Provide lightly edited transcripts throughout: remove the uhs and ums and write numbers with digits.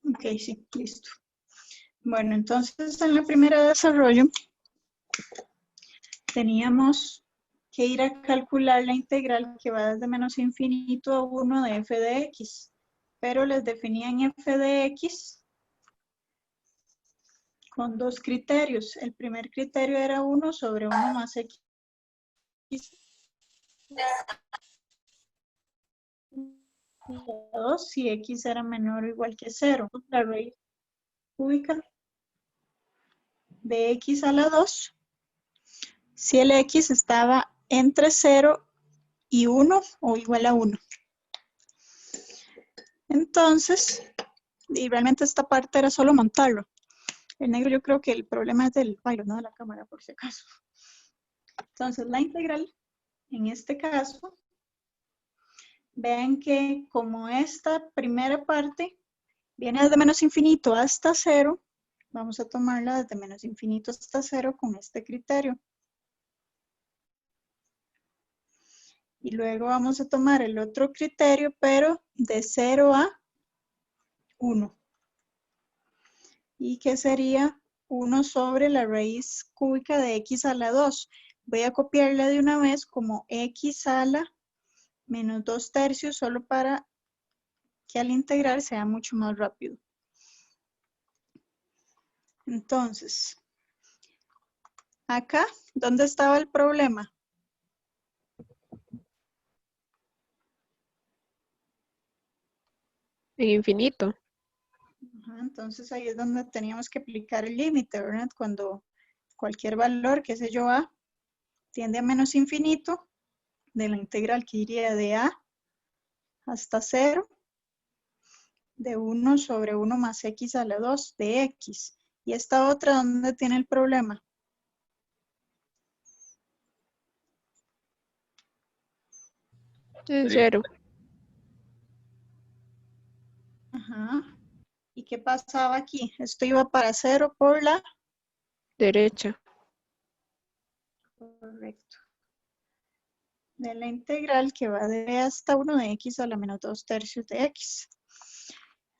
Ok, sí, listo. Bueno, entonces en la primera desarrollo teníamos que ir a calcular la integral que va desde menos infinito a 1 de f de x, pero les definían f de x con dos criterios. El primer criterio era 1 sobre 1 más x, 2 si x era menor o igual que 0. La raíz cúbica de x a la 2, si el x estaba entre 0 y 1 o igual a 1. Entonces, y realmente esta parte era solo montarlo. El negro yo creo que el problema es del Pyro, no de la cámara, por si acaso. Entonces, la integral, en este caso, vean que como esta primera parte viene desde menos infinito hasta 0, vamos a tomarla desde menos infinito hasta 0 con este criterio. Y luego vamos a tomar el otro criterio, pero de 0 a 1. Y que sería 1 sobre la raíz cúbica de x a la 2. Voy a copiarla de una vez como x a la menos 2 tercios, solo para que al integrar sea mucho más rápido. Entonces, acá, ¿dónde estaba el problema? En infinito. Ajá, entonces ahí es donde teníamos que aplicar el límite, ¿verdad? Cuando cualquier valor, qué sé yo, a, tiende a menos infinito, de la integral que iría de a hasta 0, de 1 sobre 1 más x a la 2 de x. Y esta otra, ¿dónde tiene el problema? En 0. Ajá. ¿Y qué pasaba aquí? Esto iba para 0 por la... Derecha. Correcto. De la integral que va de hasta 1 de x a la menos 2 tercios de x.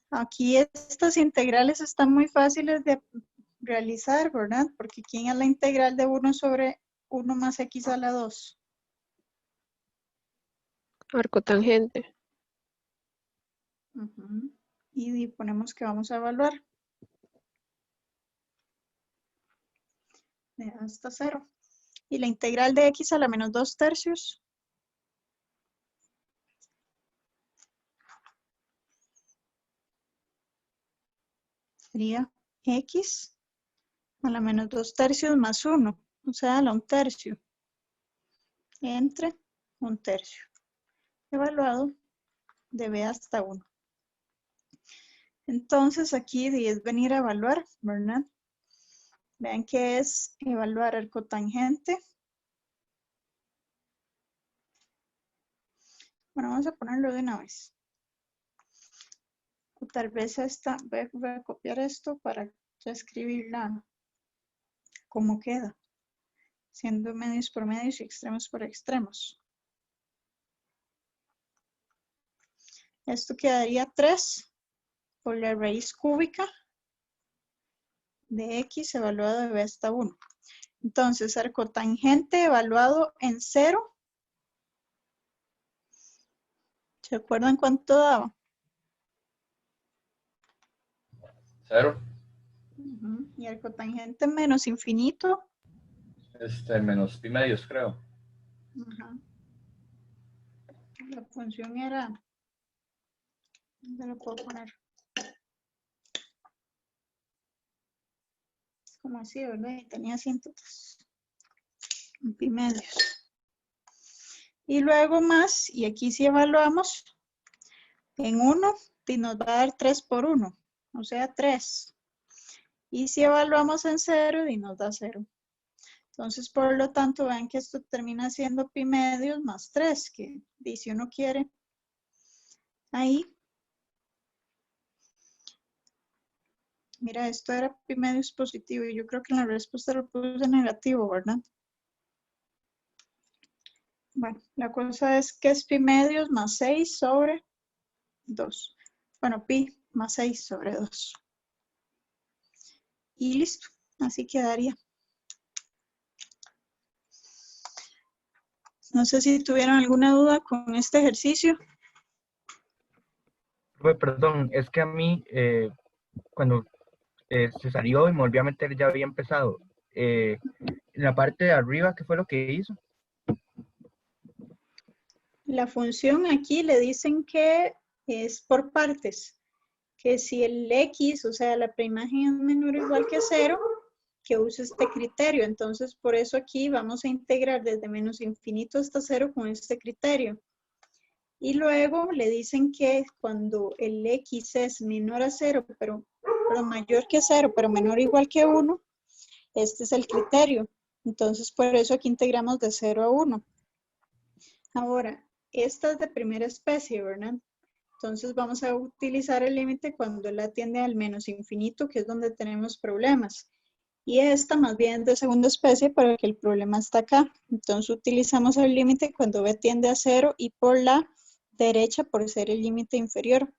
Aquí estas integrales están muy fáciles de realizar, ¿verdad? Porque ¿quién es la integral de 1 sobre 1 más x a la 2? Arco tangente. Y ponemos que vamos a evaluar. De hasta 0. Y la integral de x a la menos 2 tercios. Sería x a la menos 2 tercios más 1. O sea, a la 1 tercio. Entre 1 tercio. Evaluado de b hasta 1. Entonces aquí es venir a evaluar, ¿verdad? Vean que es evaluar el cotangente. Bueno, vamos a ponerlo de una vez. O tal vez esta, voy a copiar esto para ya escribirla como queda. Siendo medios por medios y extremos por extremos. Esto quedaría 3 por la raíz cúbica de x evaluado de b hasta 1. Entonces, arcotangente evaluado en 0. ¿Se acuerdan cuánto daba? 0. Y arcotangente menos infinito. Menos pi medios, creo. Ajá. La función era... ¿Dónde lo puedo poner? Es como así, ¿verdad? Y tenía asíntotas. En pi medios. Y luego más, y aquí si evaluamos en 1, y nos va a dar 3 por 1, o sea 3. Y si evaluamos en 0, y nos da 0. Entonces, por lo tanto, vean que esto termina siendo pi medios más 3, que si uno quiere, ahí. Mira, esto era pi medios positivo, y yo creo que en la respuesta lo puse negativo, ¿verdad? Bueno, la cosa es que es pi medios más 6 sobre 2. Bueno, pi más 6 sobre 2. Y listo, así quedaría. No sé si tuvieron alguna duda con este ejercicio. Perdón, es que a mí, cuando se salió y me volví a meter, ya había empezado. En la parte de arriba, ¿qué fue lo que hizo? La función aquí le dicen que es por partes. Que si el X, o sea, la preimagen es menor o igual que 0, que use este criterio. Entonces, por eso aquí vamos a integrar desde menos infinito hasta 0 con este criterio. Y luego le dicen que cuando el X es menor a 0, pero mayor que 0, pero menor o igual que 1, este es el criterio. Entonces, por eso aquí integramos de 0 a 1. Ahora, esta es de primera especie, ¿verdad? Entonces vamos a utilizar el límite cuando él atiende al menos infinito, que es donde tenemos problemas. Y esta más bien de segunda especie, para que el problema está acá. Entonces utilizamos el límite cuando B tiende a 0 y por la derecha por ser el límite inferior.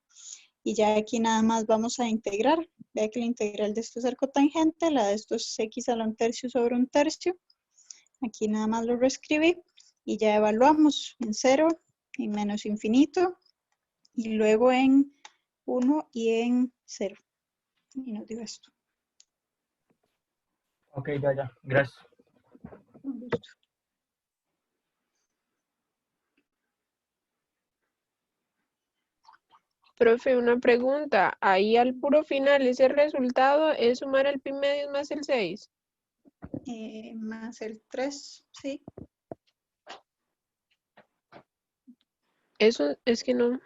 Y ya aquí nada más vamos a integrar. Vea que la integral de esto es arcotangente, la de esto es x a la 1/3 sobre 1/3. Aquí nada más lo reescribí y ya evaluamos en 0, en menos infinito, y luego en 1 y en 0. Y nos dio esto. Ok, ya, gracias. Con gusto. Profe, una pregunta. Ahí al puro final, ese resultado es sumar el pi medios más el 6. Más el 3, sí. Eso es que no.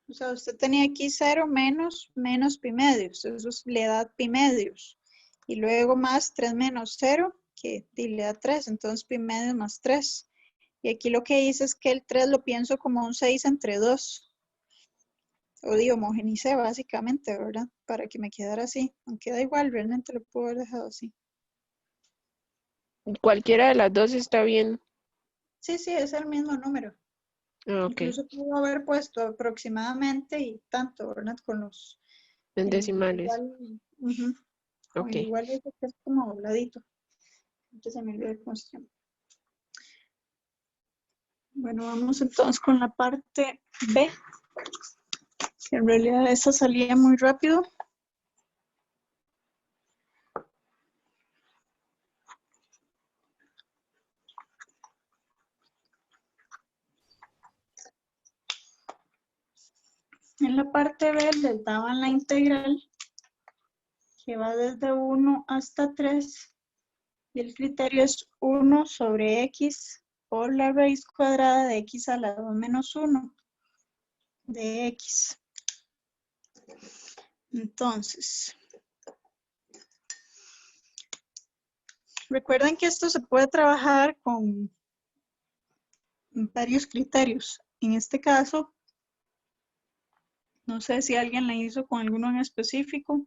O sea, usted tenía aquí 0 menos pi medios. Eso le da pi medios. Y luego más 3 menos 0, que le da 3. Entonces pi medios más 3. Y aquí lo que hice es que el 3 lo pienso como un 6 entre 2. O digo, homogenicé básicamente, ¿verdad? Para que me quedara así. Aunque da igual, realmente lo puedo haber dejado así. Cualquiera de las dos está bien. Sí, es el mismo número. Ah, ok. Incluso puedo haber puesto aproximadamente y tanto, ¿verdad? Con los... En decimales. Igual, con Ok. el igual ese que es como dobladito. Entonces se me olvidó cómo se llama. Bueno, vamos entonces con la parte B. Que en realidad esa salía muy rápido. En la parte B les daban la integral que va desde 1 hasta 3 y el criterio es 1 sobre x por la raíz cuadrada de x a la 2 menos 1 de x. Entonces, recuerden que esto se puede trabajar con varios criterios. En este caso, no sé si alguien la hizo con alguno en específico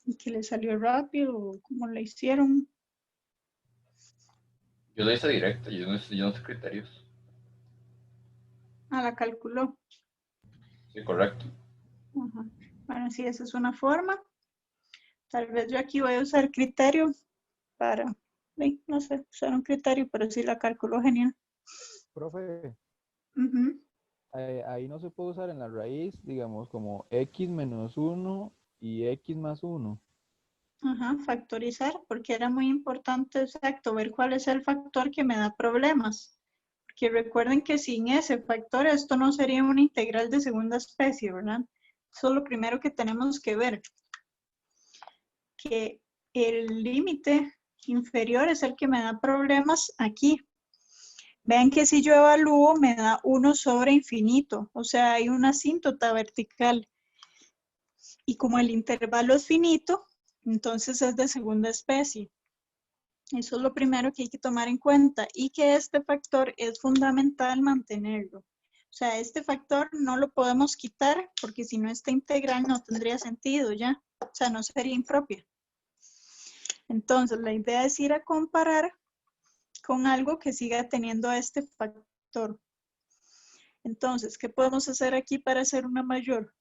y que le salió rápido o cómo la hicieron. Yo lo hice directo, yo no sé criterios. Ah, la calculó. Sí, correcto. Ajá. Bueno, sí, esa es una forma. Tal vez yo aquí voy a usar criterio para, no sé, usar un criterio, pero sí la calculó genial. Profe, Ujú. ahí no se puede usar en la raíz, digamos, como x menos 1 y x más 1. Ajá, factorizar, porque era muy importante, exacto, ver cuál es el factor que me da problemas. Porque recuerden que sin ese factor esto no sería una integral de segunda especie, ¿verdad? Eso es lo primero que tenemos que ver. Que el límite inferior es el que me da problemas aquí. Vean que si yo evalúo me da 1 sobre infinito, o sea, hay una asíntota vertical. Y como el intervalo es finito, entonces es de segunda especie. Eso es lo primero que hay que tomar en cuenta y que este factor es fundamental mantenerlo. O sea, este factor no lo podemos quitar porque si no esta integral no tendría sentido ya. O sea, no sería impropia. Entonces, la idea es ir a comparar con algo que siga teniendo este factor factor. Entonces, ¿qué podemos hacer aquí para hacer una mayor?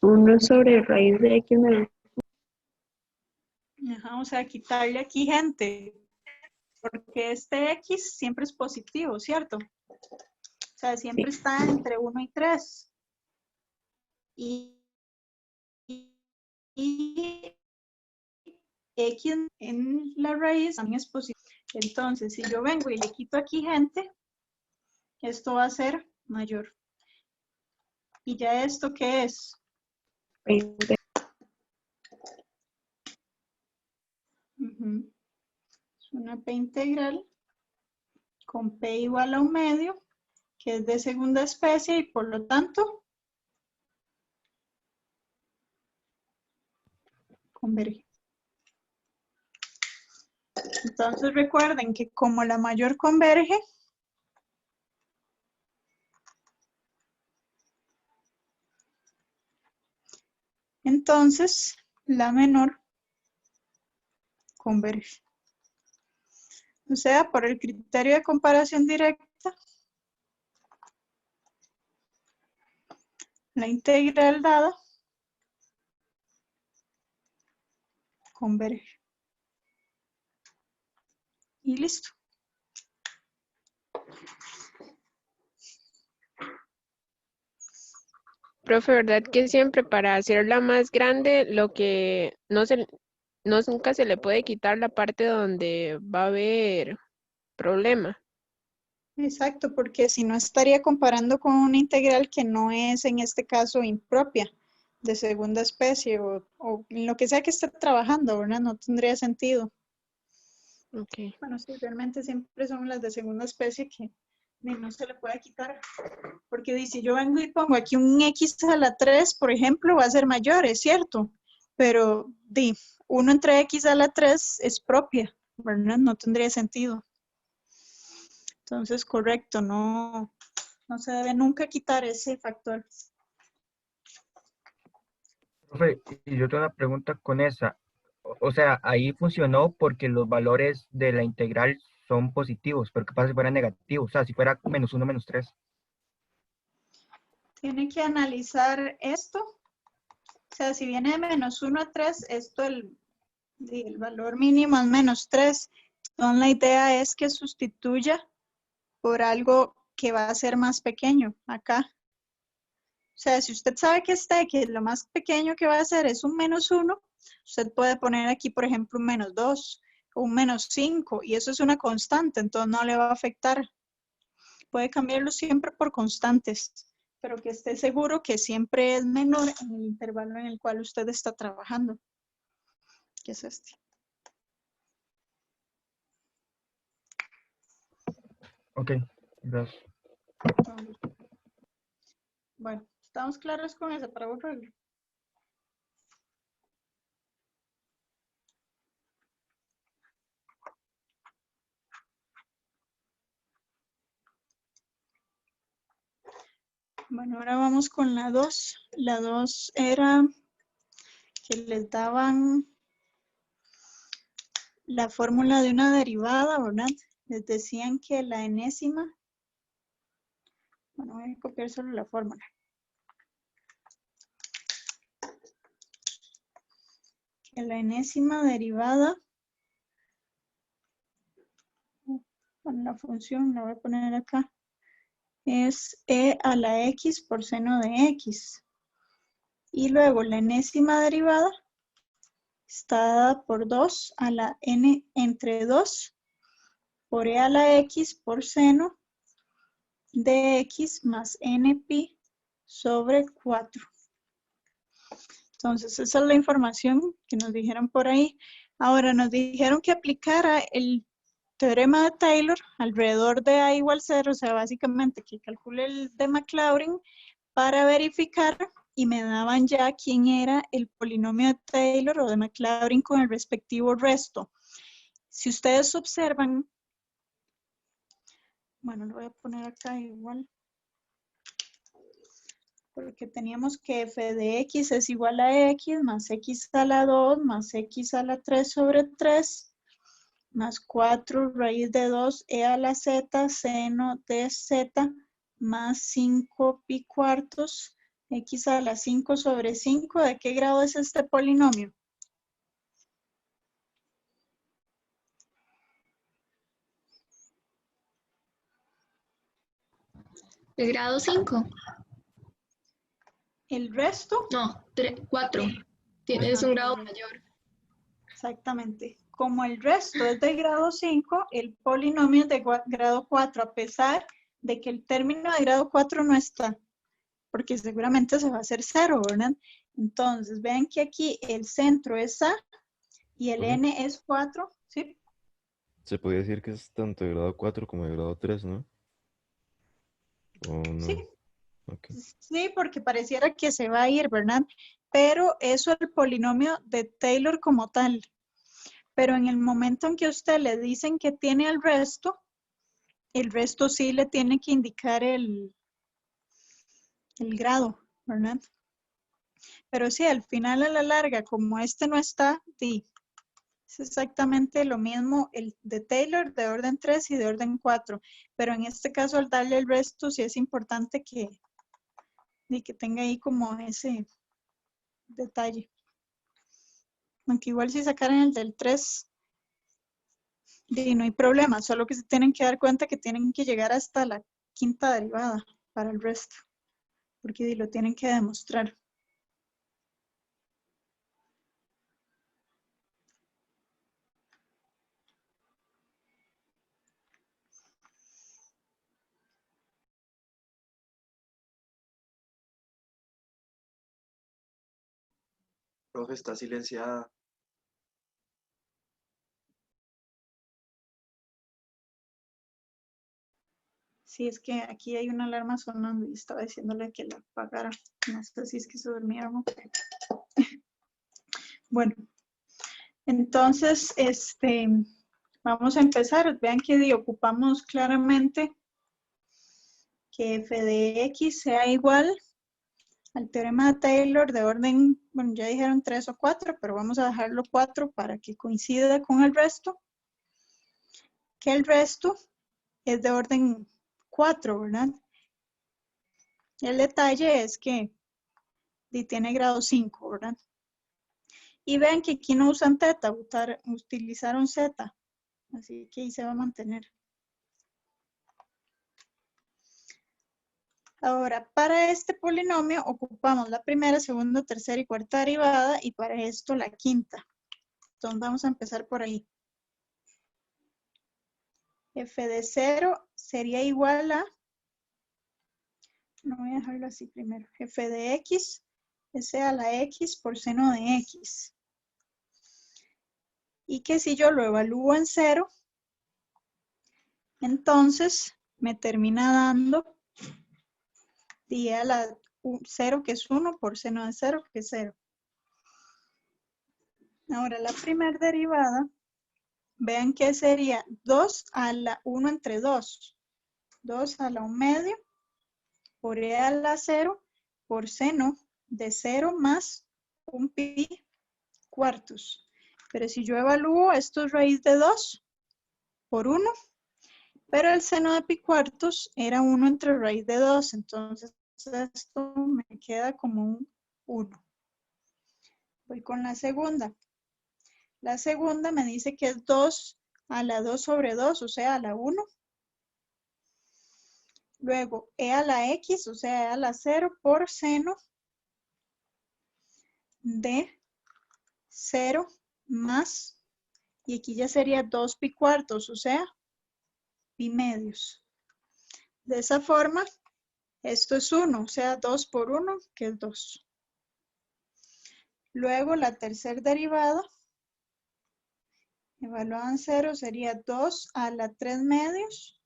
Uno sobre raíz de X menos. Ajá, o sea, quitarle aquí gente, porque este X siempre es positivo, ¿cierto? O sea, siempre está entre 1 y 3. Y X en la raíz también es positivo. Entonces, si yo vengo y le quito aquí gente, esto va a ser mayor. ¿Y ya esto qué es? 20. Es una P integral con P igual a 1/2, que es de segunda especie y por lo tanto converge. Entonces recuerden que como la mayor converge, entonces la menor converge. O sea, por el criterio de comparación directa, la integral dada converge. Y listo. Profe, ¿verdad que siempre para hacerla más grande, lo que nunca se le puede quitar la parte donde va a haber problema? Exacto, porque si no estaría comparando con una integral que no es en este caso impropia de segunda especie o en lo que sea que esté trabajando, ¿verdad? No tendría sentido. Ok. Bueno, sí, realmente siempre son las de segunda especie que no se le puede quitar. Porque dice, yo vengo y pongo aquí un X a la 3, por ejemplo, va a ser mayor, es cierto. Pero 1 entre X a la 3 es propia, ¿verdad? No tendría sentido. Entonces, correcto, no se debe nunca quitar ese factor. Profe, y yo tengo una pregunta con esa. O sea, ahí funcionó porque los valores de la integral son positivos, pero ¿qué pasa si fuera negativo? O sea, si fuera -1, -3. Tiene que analizar esto. O sea, si viene de -1 a 3, esto el valor mínimo es -3. Entonces, la idea es que sustituya por algo que va a ser más pequeño acá. O sea, si usted sabe que lo más pequeño que va a hacer es un -1, usted puede poner aquí, por ejemplo, un -2 o un -5 y eso es una constante, entonces no le va a afectar. Puede cambiarlo siempre por constantes, pero que esté seguro que siempre es menor en el intervalo en el cual usted está trabajando, que es este. Ok, gracias. Bueno, ¿estamos claros con eso para borrarlo? Bueno, ahora vamos con la 2. La 2 era que les daban la fórmula de una derivada, ¿verdad? Les decían que la enésima, bueno, voy a copiar solo la fórmula. Que la enésima derivada, bueno, la función la voy a poner acá, es e a la x por seno de x. Y luego la enésima derivada está dada por 2 a la n entre 2 por e a la x por seno de x más npi sobre 4. Entonces, esa es la información que nos dijeron por ahí. Ahora, nos dijeron que aplicara el teorema de Taylor alrededor de A igual 0, o sea, básicamente que calcule el de Maclaurin para verificar y me daban ya quién era el polinomio de Taylor o de Maclaurin con el respectivo resto. Si ustedes observan, bueno, lo voy a poner acá igual. Porque teníamos que f de x es igual a x más x a la 2 más x a la 3 sobre 3 más 4 raíz de 2 e a la z seno de z más 5 pi cuartos x a la 5 sobre 5. ¿De qué grado es este polinomio? De grado 5. ¿El resto? No, 4. Tienes un grado mayor. Exactamente. Como el resto es de grado 5, el polinomio es de grado 4, a pesar de que el término de grado 4 no está, porque seguramente se va a hacer 0, ¿verdad? Entonces, vean que aquí el centro es A y el N es 4, ¿sí? Se podría decir que es tanto de grado 4 como de grado 3, ¿no? ¿O no? Sí. Ok. Sí, porque pareciera que se va a ir, ¿verdad? Pero eso es el polinomio de Taylor como tal. Pero en el momento en que usted le dicen que tiene el resto sí le tiene que indicar el grado, ¿verdad? Pero sí, al final a la larga, como este no está, sí, es exactamente lo mismo el de Taylor de orden 3 y de orden 4. Pero en este caso, al darle el resto, sí es importante que tenga ahí como ese detalle. Aunque igual si sacaran el del 3, no hay problema, solo que se tienen que dar cuenta que tienen que llegar hasta la quinta derivada para el resto, porque lo tienen que demostrar. Profe, está silenciada. Sí, es que aquí hay una alarma sonando y estaba diciéndole que la apagara. No sé si es que se durmieron o qué. Bueno, entonces, vamos a empezar. Vean que ocupamos claramente que f de x sea igual al teorema de Taylor de orden, bueno, ya dijeron 3 o 4, pero vamos a dejarlo 4 para que coincida con el resto. Que el resto es de orden 4, ¿verdad? El detalle es que tiene grado 5, ¿verdad? Y vean que aquí no usan teta, utilizaron z. Así que ahí se va a mantener. Ahora, para este polinomio ocupamos la primera, segunda, tercera y cuarta derivada y para esto la quinta. Entonces vamos a empezar por ahí. F de 0 sería igual a, no voy a dejarlo así primero, f de x, s a la x por seno de x. Y que si yo lo evalúo en 0, entonces me termina dando y a la 0 que es 1 por seno de 0 que es 0. Ahora la primera derivada, vean que sería 2 a la 1 entre 2. 2 a la 1 medio por e a la 0 por seno de 0 más 1 pi cuartos. Pero si yo evalúo, esto es raíz de 2 por 1, pero el seno de pi cuartos era 1 entre raíz de 2, entonces esto me queda como un 1. Voy con la segunda. La segunda me dice que es 2 a la 2 sobre 2, o sea, a la 1. Luego, e a la x, o sea, e a la 0 por seno de 0 más, y aquí ya sería 2 pi cuartos, o sea, pi medios. De esa forma, esto es 1, o sea, 2 por 1, que es 2. Luego, la tercera derivada, evaluada en 0, sería 2 a la 3 medios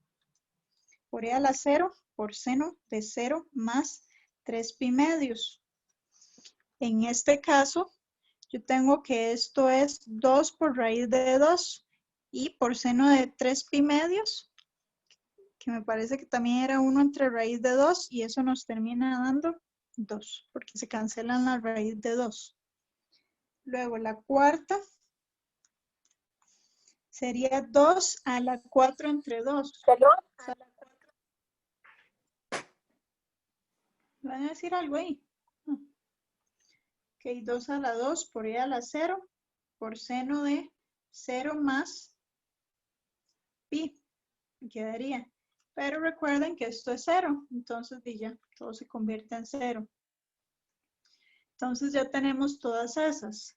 por e a la 0 por seno de 0 más 3 pi medios. En este caso, yo tengo que esto es 2 por raíz de 2 y por seno de 3 pi medios, que me parece que también era 1 entre raíz de 2 y eso nos termina dando 2, porque se cancelan la raíz de 2. Luego la cuarta sería 2 a la 4 entre 2. ¿Van a decir algo ahí? No. Ok, 2 a la 2 por e a la 0 por seno de 0 más pi. Me quedaría. Pero recuerden que esto es 0, entonces ya todo se convierte en 0. Entonces ya tenemos todas esas.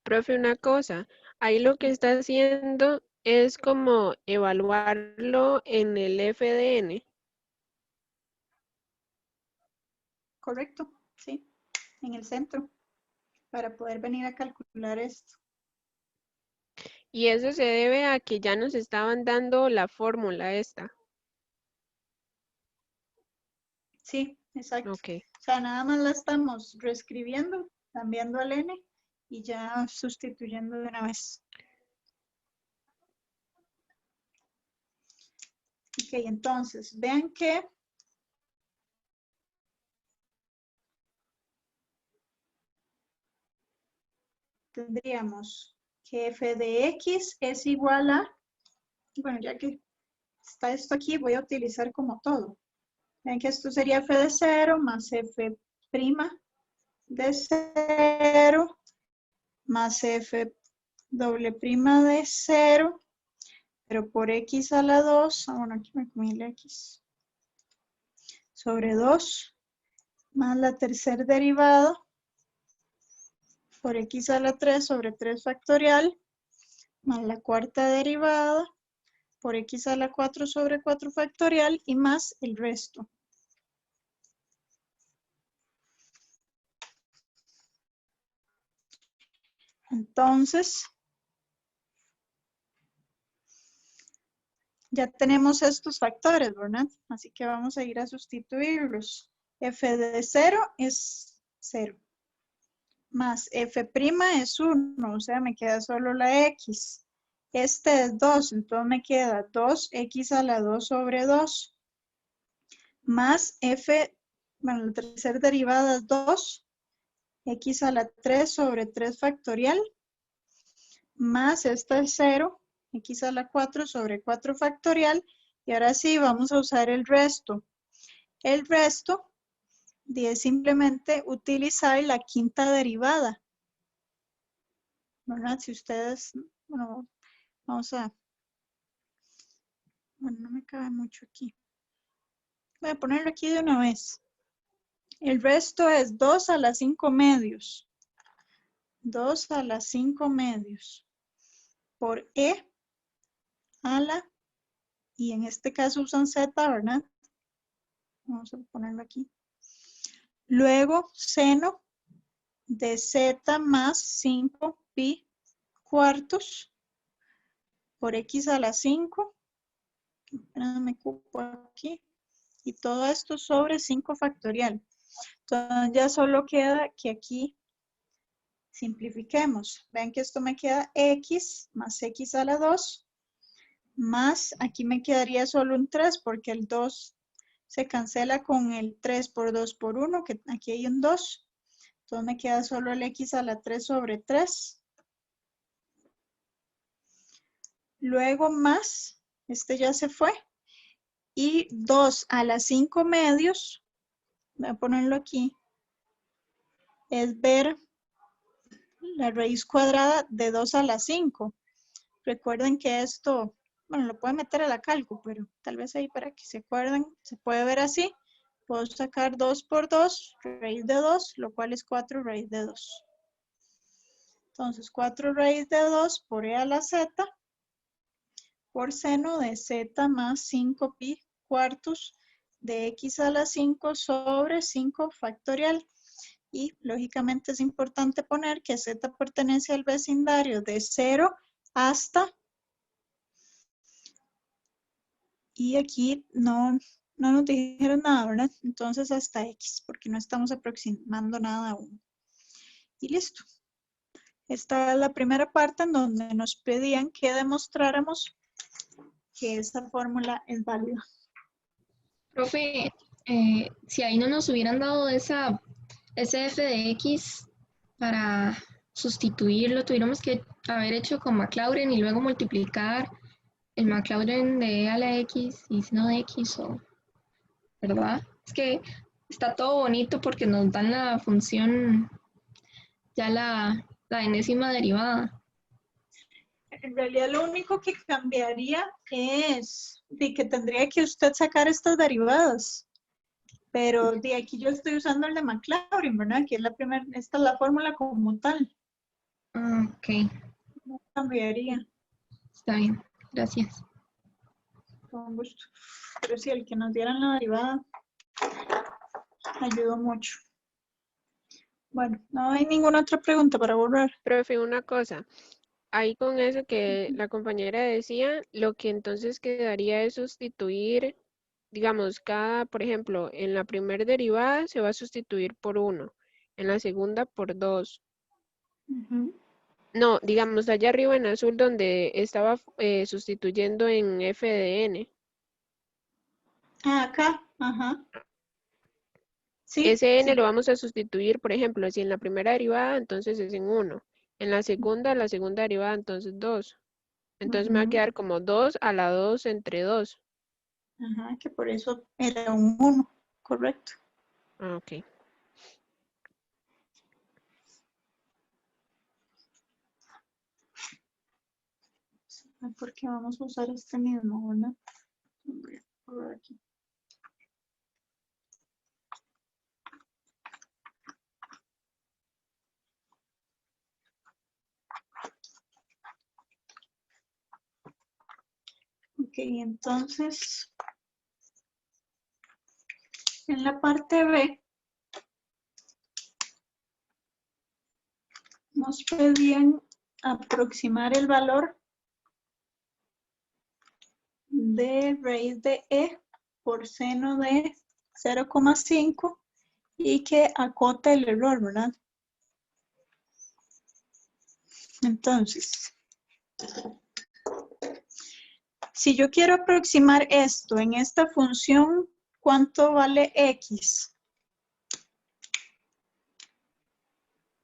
Profe, una cosa, ahí lo que está haciendo es como evaluarlo en el FDN. Correcto, sí, en el centro, para poder venir a calcular esto. Y eso se debe a que ya nos estaban dando la fórmula esta. Sí, exacto. Ok. O sea, nada más la estamos reescribiendo, cambiando al n y ya sustituyendo de una vez. Ok, entonces, vean que tendríamos que f de x es igual a, bueno, ya que está esto aquí, voy a utilizar como todo. Vean que esto sería f de 0 más f' de 0 más f doble prima de 0, pero por x a la 2, bueno, aquí me comí el x, sobre 2, más la tercera derivada, por x a la 3 sobre 3 factorial, más la cuarta derivada, por x a la 4 sobre 4 factorial, y más el resto. Entonces, ya tenemos estos factores, ¿verdad? Así que vamos a ir a sustituirlos. F de 0 es 0. Más f' es 1, o sea, me queda solo la x. Este es 2, entonces me queda 2x a la 2 sobre 2. Más f, bueno, la tercera derivada es 2, x a la 3 sobre 3 factorial. Más esta es 0, x a la 4 sobre 4 factorial. Y ahora sí, vamos a usar el resto. El resto es simplemente utilizar la quinta derivada. ¿Verdad? Si ustedes, bueno, vamos a, bueno, no me cabe mucho aquí. Voy a ponerlo aquí de una vez. El resto es 2 a la 5 medios. 2 a la 5 medios. Por e a la, y en este caso usan z, ¿verdad? Vamos a ponerlo aquí. Luego, seno de z más 5 pi cuartos por x a la 5. Me cupo aquí. Y todo esto sobre 5 factorial. Entonces ya solo queda que aquí simplifiquemos. Vean que esto me queda x más x a la 2. Más, aquí me quedaría solo un 3 porque el 2 se cancela con el 3 por 2 por 1, que aquí hay un 2. Entonces me queda solo el x a la 3 sobre 3. Luego más, este ya se fue. Y 2 a la 5 medios, voy a ponerlo aquí, es ver la raíz cuadrada de 2 a la 5. Recuerden que esto, bueno, lo pueden meter a la calco, pero tal vez ahí para que se acuerden, se puede ver así. Puedo sacar 2 por 2, raíz de 2, lo cual es 4 raíz de 2. Entonces, 4 raíz de 2 por e a la z, por seno de z más 5 pi cuartos de x a la 5 sobre 5 factorial. Y lógicamente es importante poner que z pertenece al vecindario de 0 hasta, y aquí no nos dijeron nada, ¿verdad? Entonces hasta x, porque no estamos aproximando nada aún. Y listo. Esta es la primera parte en donde nos pedían que demostráramos que esta fórmula es válida. Profe, si ahí no nos hubieran dado ese f de x para sustituirlo, tuviéramos que haber hecho con Maclaurin y luego multiplicar el Maclaurin de a la x y seno de x, ¿verdad? Es que está todo bonito porque nos dan la función, ya la enésima derivada. En realidad lo único que cambiaría es de que tendría que usted sacar estas derivadas. Pero de aquí yo estoy usando el de Maclaurin, ¿verdad? Que es esta es la fórmula como tal. Ok, No cambiaría. está bien, gracias. Con gusto. Pero sí, el que nos dieran la derivada ayudó mucho. Bueno, no hay ninguna otra pregunta para borrar. Profe, una cosa. Ahí con eso que la compañera decía, lo que entonces quedaría es sustituir, digamos, por ejemplo, en la primera derivada se va a sustituir por 1, en la segunda por 2. No, digamos, allá arriba en azul donde estaba sustituyendo en f de n. Ah, acá, ajá. Sí, Ese n sí. lo vamos a sustituir, por ejemplo, si en la primera derivada, entonces es en 1. En la segunda derivada, entonces 2. Entonces me va a quedar como 2 a la 2 entre 2. Ajá, que por eso era un 1, correcto. Ah, ok. Porque vamos a usar este mismo, ¿verdad? Voy a borrar aquí. Ok, entonces, en la parte B, nos pedían aproximar el valor de raíz de E por seno de 0,5 y que acote el error, ¿verdad? Entonces, si yo quiero aproximar esto en esta función, ¿cuánto vale X?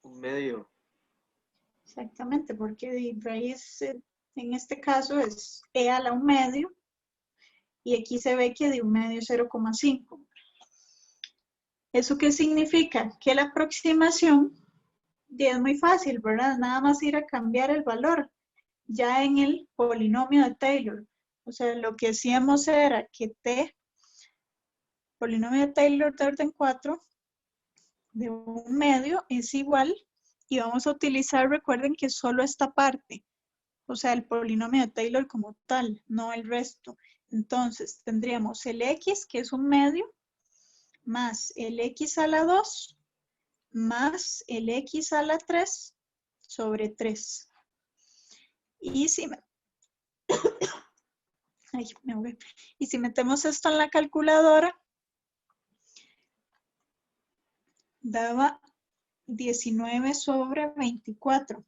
1/2. Exactamente, porque de raíz en este caso es E a la 1/2 y aquí se ve que de 1/2 es 0,5. ¿Eso qué significa? Que la aproximación es muy fácil, ¿verdad? Nada más ir a cambiar el valor ya en el polinomio de Taylor. O sea, lo que hacíamos era que T, polinomio de Taylor de orden 4, de 1/2 es igual, y vamos a utilizar, recuerden que solo esta parte, o sea, el polinomio de Taylor como tal, no el resto. Entonces, tendríamos el X, que es 1/2, más el X a la 2, más el X a la 3 sobre 3. Y si Y si metemos esto en la calculadora, daba 19 sobre 24.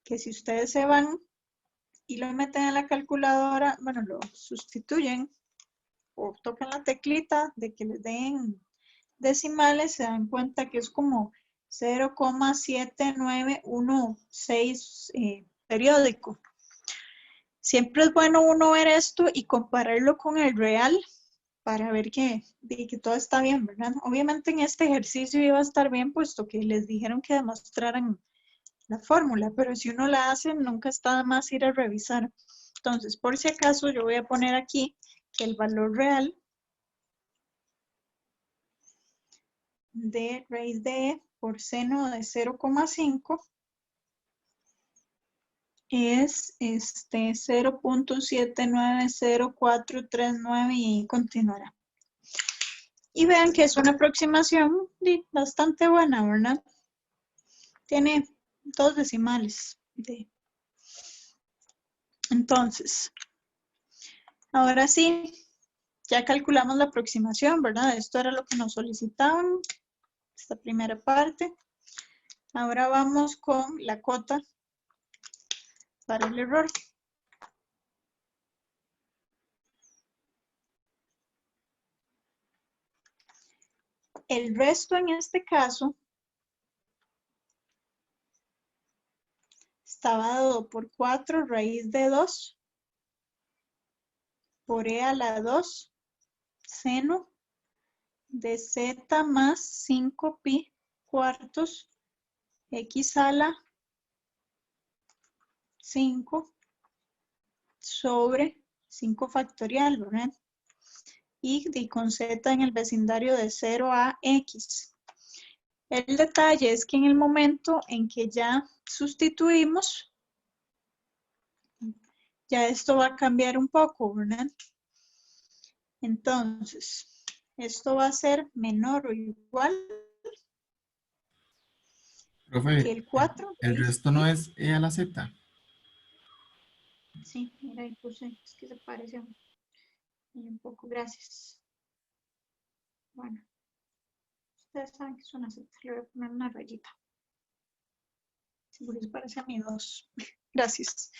Que si ustedes se van y lo meten en la calculadora, bueno, lo sustituyen o tocan la teclita de que les den decimales, se dan cuenta que es como 0,7916 periódico. Siempre es bueno uno ver esto y compararlo con el real para ver que todo está bien, ¿verdad? Obviamente en este ejercicio iba a estar bien, puesto que les dijeron que demostraran la fórmula, pero si uno la hace, nunca está de más ir a revisar. Entonces, por si acaso, yo voy a poner aquí que el valor real de raíz de E por seno de 0,5 es 0.790439 y continuará. Y vean que es una aproximación bastante buena, ¿verdad? Tiene 2 decimales. Entonces, ahora sí, ya calculamos la aproximación, ¿verdad? Esto era lo que nos solicitaban, esta primera parte. Ahora vamos con la cota para el error. El resto en este caso estaba dado por 4 raíz de 2 por e a la 2 seno de z más 5 pi cuartos x a la 5 sobre 5 factorial, ¿verdad? Y con z en el vecindario de 0 a x. El detalle es que en el momento en que ya sustituimos, ya esto va a cambiar un poco, ¿verdad? Entonces, esto va a ser menor o igual que Profe, el 4. el resto no es e a la z. Sí, mira, ahí puse, es que se parece un poco, gracias. Bueno, ustedes saben que es una z, le voy a poner una rayita. Seguro se parece a mi 2. Gracias.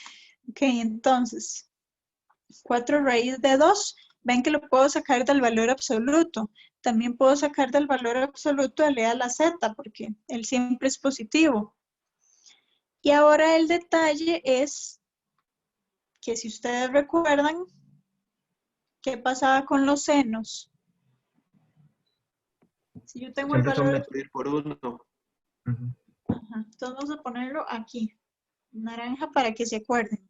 Ok, entonces, 4 raíz de 2, ven que lo puedo sacar del valor absoluto. También puedo sacar del valor absoluto el e a la z, porque él siempre es positivo. Y ahora el detalle es que si ustedes recuerdan, ¿qué pasaba con los senos? Si yo tengo el Siempre son valor... Dividir por 1. Ujú. Ajá, entonces vamos a ponerlo aquí, naranja, para que se acuerden.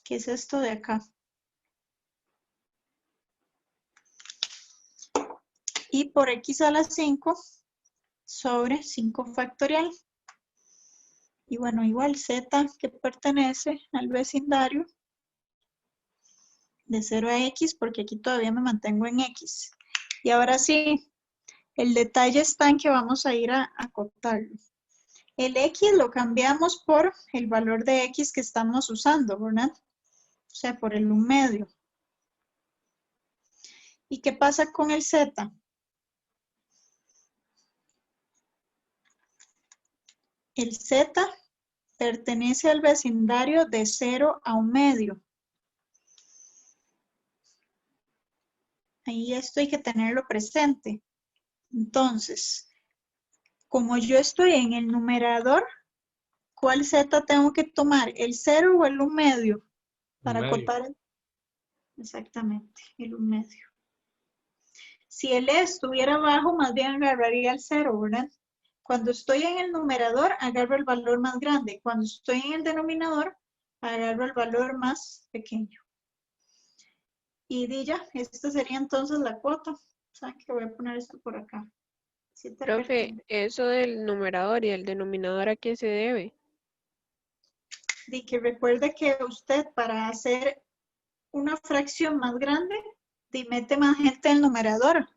¿Qué es esto de acá? Y por x a la 5 sobre 5 factorial. Y bueno, igual z que pertenece al vecindario de 0 a x, porque aquí todavía me mantengo en x. Y ahora sí, el detalle está en que vamos a ir a acotarlo. El x lo cambiamos por el valor de x que estamos usando, ¿verdad? O sea, por el 1 medio. ¿Y qué pasa con el z? El z pertenece al vecindario de 0 a 1 medio. Ahí esto hay que tenerlo presente. Entonces, como yo estoy en el numerador, ¿cuál z tengo que tomar? ¿El 0 o el 1 medio? Para acotar. Exactamente, el 1 medio. Si el e estuviera abajo, más bien agarraría el 0, ¿verdad? Cuando estoy en el numerador, agarro el valor más grande. Cuando estoy en el denominador, agarro el valor más pequeño. Y ya, esta sería entonces la cuota. O sea, que voy a poner esto por acá. Profe, eso del numerador y el denominador, ¿a qué se debe? Y que recuerde que usted para hacer una fracción más grande, mete más gente en el numerador.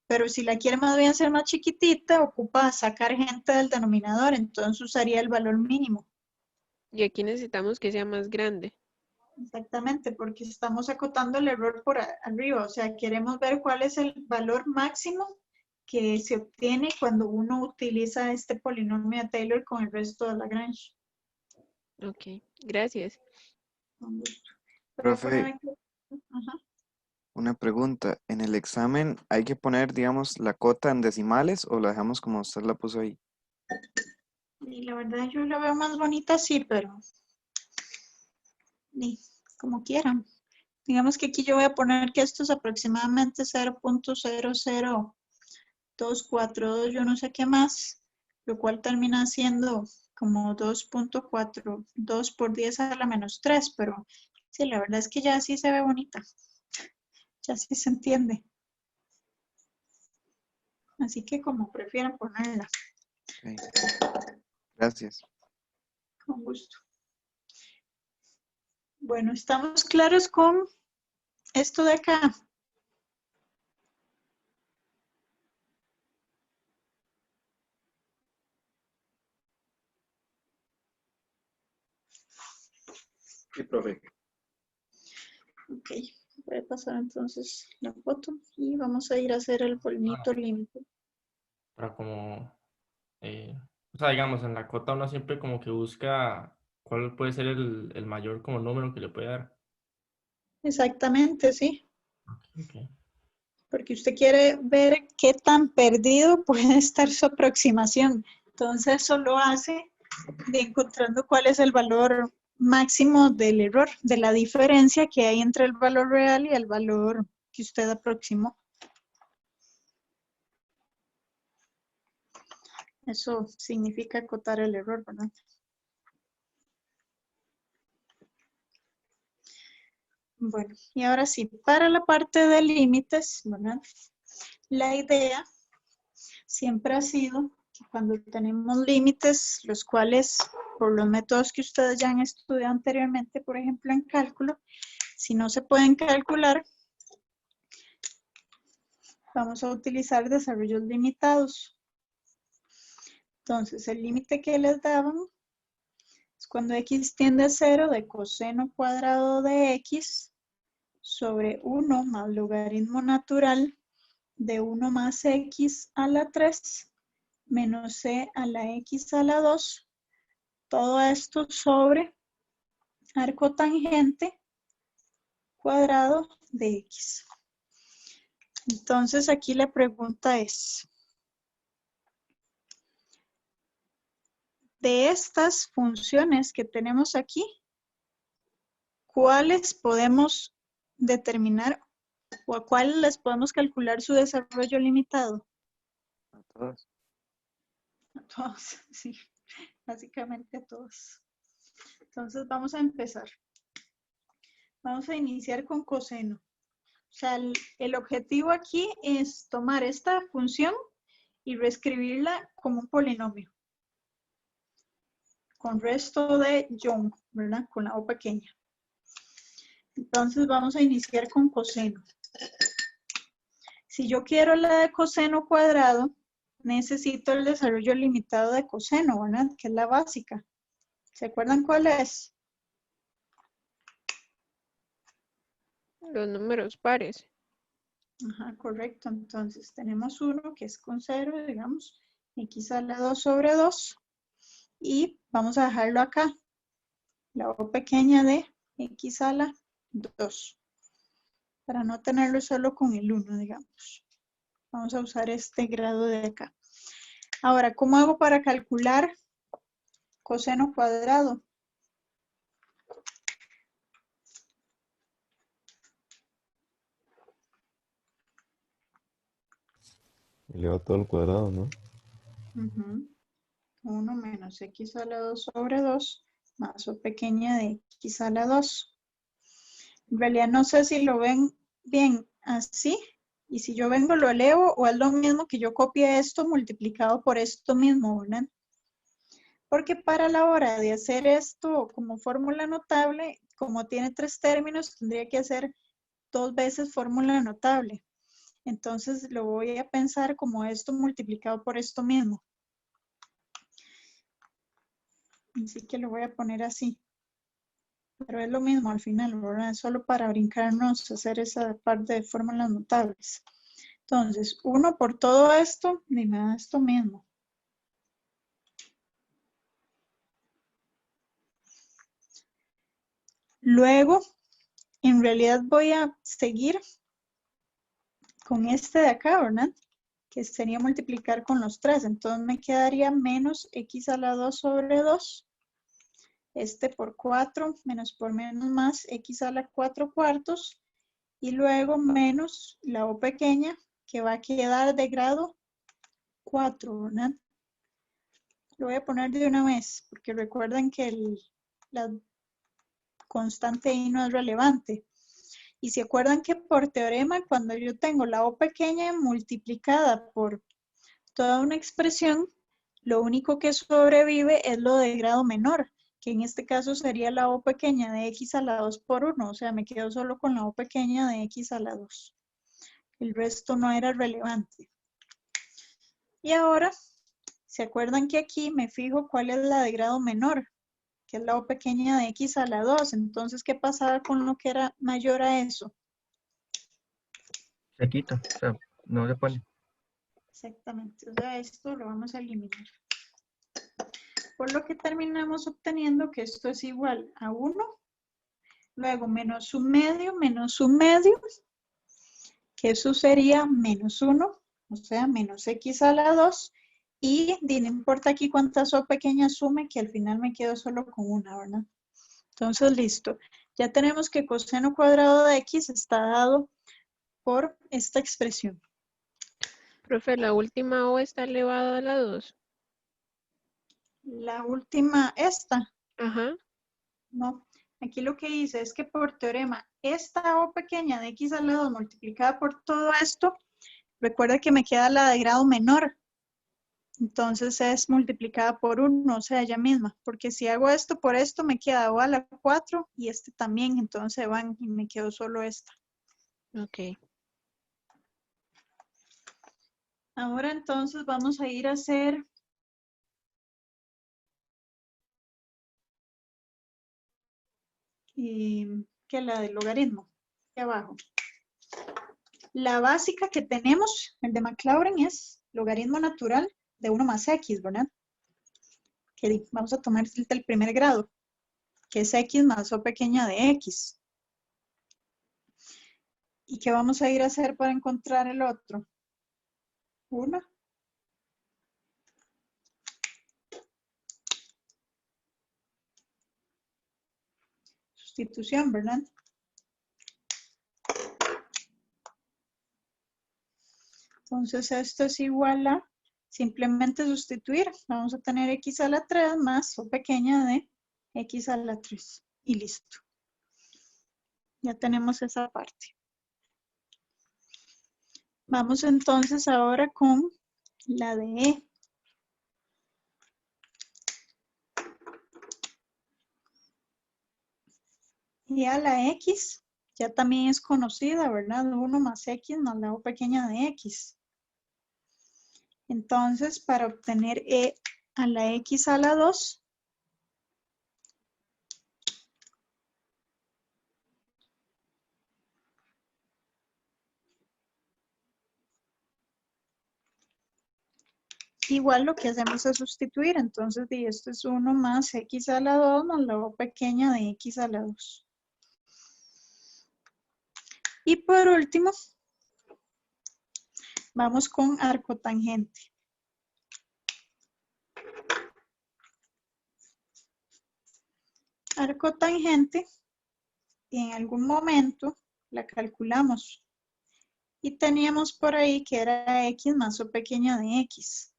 Pero si la quiere más bien hacer más chiquitita, ocupa sacar gente del denominador, entonces usaría el valor mínimo. Y aquí necesitamos que sea más grande. Exactamente, porque estamos acotando el error por arriba, o sea, queremos ver cuál es el valor máximo que se obtiene cuando uno utiliza este polinomio de Taylor con el resto de Lagrange. Ok, gracias. Con gusto. Profe, Ajá. una pregunta. ¿En el examen hay que poner, digamos, la cota en decimales o la dejamos como usted la puso ahí? Y la verdad yo la veo más bonita así, pero ni como quieran. Digamos que aquí yo voy a poner que esto es aproximadamente 0.0024, yo no sé qué más, lo cual termina siendo como 2.42 por 10 a la menos 3, pero sí, la verdad es que ya sí se ve bonita. Ya sí se entiende. Así que como prefieran ponerla. Ok. Gracias. Con gusto. Bueno, ¿estamos claros con esto de acá? Sí, profe. Ok, voy a pasar entonces la foto y vamos a ir a hacer el polnito límite. Para como, o sea, digamos, en la cota uno siempre como que busca cuál puede ser el mayor como número que le puede dar. Exactamente, sí. Ok. porque usted quiere ver qué tan perdido puede estar su aproximación. Entonces eso lo hace de encontrando cuál es el valor máximo del error, de la diferencia que hay entre el valor real y el valor que usted aproximó. Eso significa acotar el error, ¿verdad? Bueno, y ahora sí, para la parte de límites, ¿verdad? La idea siempre ha sido que cuando tenemos límites, los cuales, por los métodos que ustedes ya han estudiado anteriormente, por ejemplo en cálculo, si no se pueden calcular, vamos a utilizar desarrollos limitados. Entonces, el límite que les daban es cuando x tiende a 0 de coseno cuadrado de x sobre 1 más logaritmo natural de 1 más x a la 3 menos c a la x a la 2. Todo esto sobre arco tangente cuadrado de x. Entonces, aquí la pregunta es, de estas funciones que tenemos aquí, ¿cuáles podemos determinar o a cuáles les podemos calcular su desarrollo limitado? A todas. A todos, sí, básicamente a todos. Entonces vamos a empezar. Vamos a iniciar con coseno. O sea, el objetivo aquí es tomar esta función y reescribirla como un polinomio. Con resto de Young, ¿verdad? Con la O pequeña. Entonces vamos a iniciar con coseno. Si yo quiero la de coseno cuadrado, necesito el desarrollo limitado de coseno, ¿verdad? Que es la básica. ¿Se acuerdan cuál es? Los números pares. Ajá, correcto. Entonces tenemos uno que es con 0, digamos, x a la 2 sobre 2. Y vamos a dejarlo acá. La O pequeña de x a la 2. Para no tenerlo solo con el 1, digamos. Vamos a usar este grado de acá. Ahora, ¿cómo hago para calcular coseno cuadrado? Eleva todo al cuadrado, ¿no? 1 menos x a la 2 sobre 2 más O pequeña de x a la 2. En realidad no sé si lo ven bien así. Y si yo vengo lo elevo o es lo mismo que yo copie esto multiplicado por esto mismo, ¿verdad? Porque para la hora de hacer esto como fórmula notable, como tiene 3 términos, tendría que hacer 2 veces fórmula notable. Entonces lo voy a pensar como esto multiplicado por esto mismo. Así que lo voy a poner así. Pero es lo mismo al final, ¿verdad? Solo para brincarnos, hacer esa parte de fórmulas notables. Entonces, 1 por todo esto, me da esto mismo. Luego, en realidad voy a seguir con este de acá, ¿verdad? Que sería multiplicar con los 3. Entonces me quedaría menos x a la 2 sobre 2. Este por 4, menos por menos más, x a la 4 cuartos. Y luego menos la O pequeña, que va a quedar de grado 4, ¿verdad? Lo voy a poner de una vez, porque recuerden que la constante I no es relevante. Y se acuerdan que por teorema, cuando yo tengo la O pequeña multiplicada por toda una expresión, lo único que sobrevive es lo de grado menor, que en este caso sería la O pequeña de x a la 2 por 1, o sea, me quedo solo con la O pequeña de x a la 2. El resto no era relevante. Y ahora, ¿se acuerdan que aquí me fijo cuál es la de grado menor? Que es la O pequeña de x a la 2. Entonces, ¿qué pasaba con lo que era mayor a eso? Se quita, o sea, no se pone. Exactamente, o sea, esto lo vamos a eliminar. Por lo que terminamos obteniendo que esto es igual a 1, luego menos un medio, que eso sería menos 1, o sea, menos x a la 2, y no importa aquí cuántas o pequeñas sume, que al final me quedo solo con una, ¿verdad? Entonces, listo. Ya tenemos que coseno cuadrado de x está dado por esta expresión. Profe, la última O está elevada a la 2. La última, esta, Ajá. no. Aquí lo que dice es que por teorema, esta O pequeña de x a la 2 multiplicada por todo esto, recuerda que me queda la de grado menor. Entonces es multiplicada por 1, o sea, ella misma. Porque si hago esto por esto, me queda O a la 4 y este también. Entonces van y me quedo solo esta. Ok. Ahora entonces vamos a ir a hacer que la del logaritmo. Aquí abajo. La básica que tenemos, el de Maclaurin, es logaritmo natural de 1 más x, ¿verdad? Que vamos a tomar el del primer grado, que es x más o pequeña de x. ¿Y qué vamos a ir a hacer para encontrar el otro? 1. Sustitución, ¿verdad? Entonces esto es igual a simplemente sustituir. Vamos a tener x a la 3 más o pequeña de x a la 3. Y listo. Ya tenemos esa parte. Vamos entonces ahora con la de E. Y a la x ya también es conocida, ¿verdad? 1 más x más la o pequeña de x. Entonces, para obtener e a la x a la 2, igual lo que hacemos es sustituir. Entonces, esto es 1 más x a la 2 más la o pequeña de x a la 2. Y por último, vamos con arcotangente. Arcotangente, en algún momento la calculamos. Y teníamos por ahí que era x más o pequeña de x.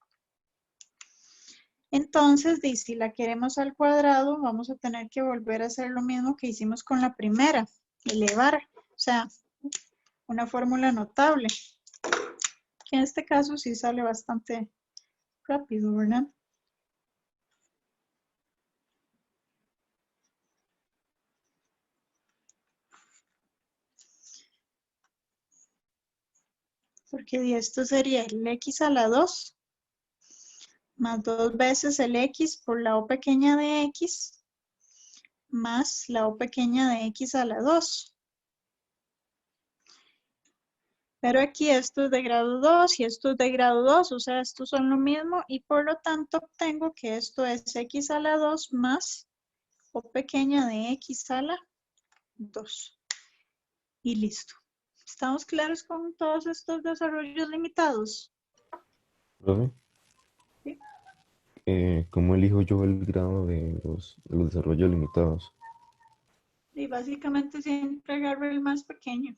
Entonces, si la queremos al cuadrado, vamos a tener que volver a hacer lo mismo que hicimos con la primera, elevar, o sea, una fórmula notable, que en este caso sí sale bastante rápido, ¿verdad? Porque esto sería el x a la 2 más 2 veces el x por la o pequeña de x más la o pequeña de x a la 2. Pero aquí esto es de grado 2 y esto es de grado 2, o sea, estos son lo mismo y por lo tanto obtengo que esto es x a la 2 más o pequeña de x a la 2. Y listo. ¿Estamos claros con todos estos desarrollos limitados? ¿Profe? Sí. ¿Cómo elijo yo el grado de los desarrollos limitados? Y básicamente siempre agarro el más pequeño.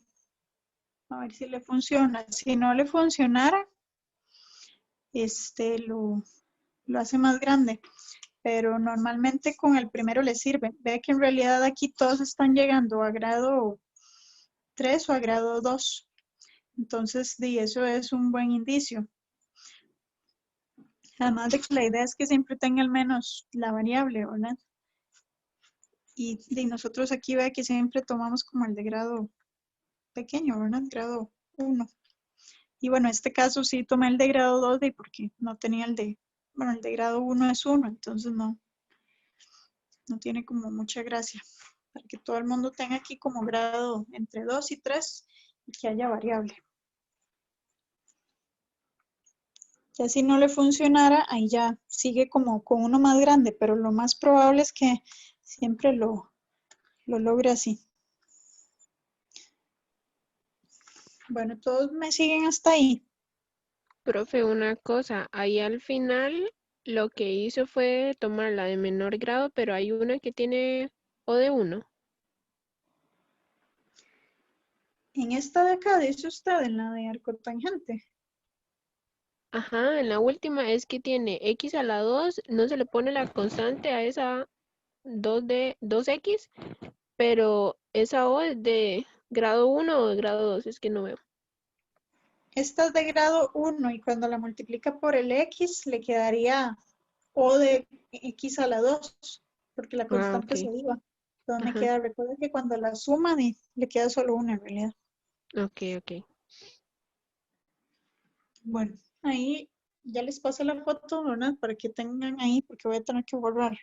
A ver si le funciona. Si no le funcionara, lo hace más grande. Pero normalmente con el primero le sirve. Ve que en realidad aquí todos están llegando a grado 3 o a grado 2. Entonces, eso es un buen indicio. Además de que la idea es que siempre tenga al menos la variable, ¿verdad? Y nosotros aquí ve que siempre tomamos como el de grado pequeño, ¿verdad? Grado 1. Y bueno, en este caso sí tomé el de grado 2 porque no tenía el de grado 1 es 1, entonces no tiene como mucha gracia. Para que todo el mundo tenga aquí como grado entre 2 y 3 y que haya variable. Ya si no le funcionara, ahí ya sigue como con uno más grande, pero lo más probable es que siempre lo logre así. Bueno, todos me siguen hasta ahí. Profe, una cosa, ahí al final lo que hizo fue tomar la de menor grado, pero hay una que tiene O de 1. En esta de acá, dice usted, en la de arcotangente. Ajá, en la última es que tiene X a la 2, no se le pone la constante a esa 2X, pero esa O es de grado 1 o de grado 2, es que no veo. Esta es de grado 1 y cuando la multiplica por el X le quedaría O de X a la 2, porque la constante se Ok. iba. Entonces me Ajá. queda, recuerda que cuando la suman le queda solo una en realidad. Ok. Bueno, ahí ya les pasé la foto, ¿verdad? Para que tengan ahí, porque voy a tener que borrar.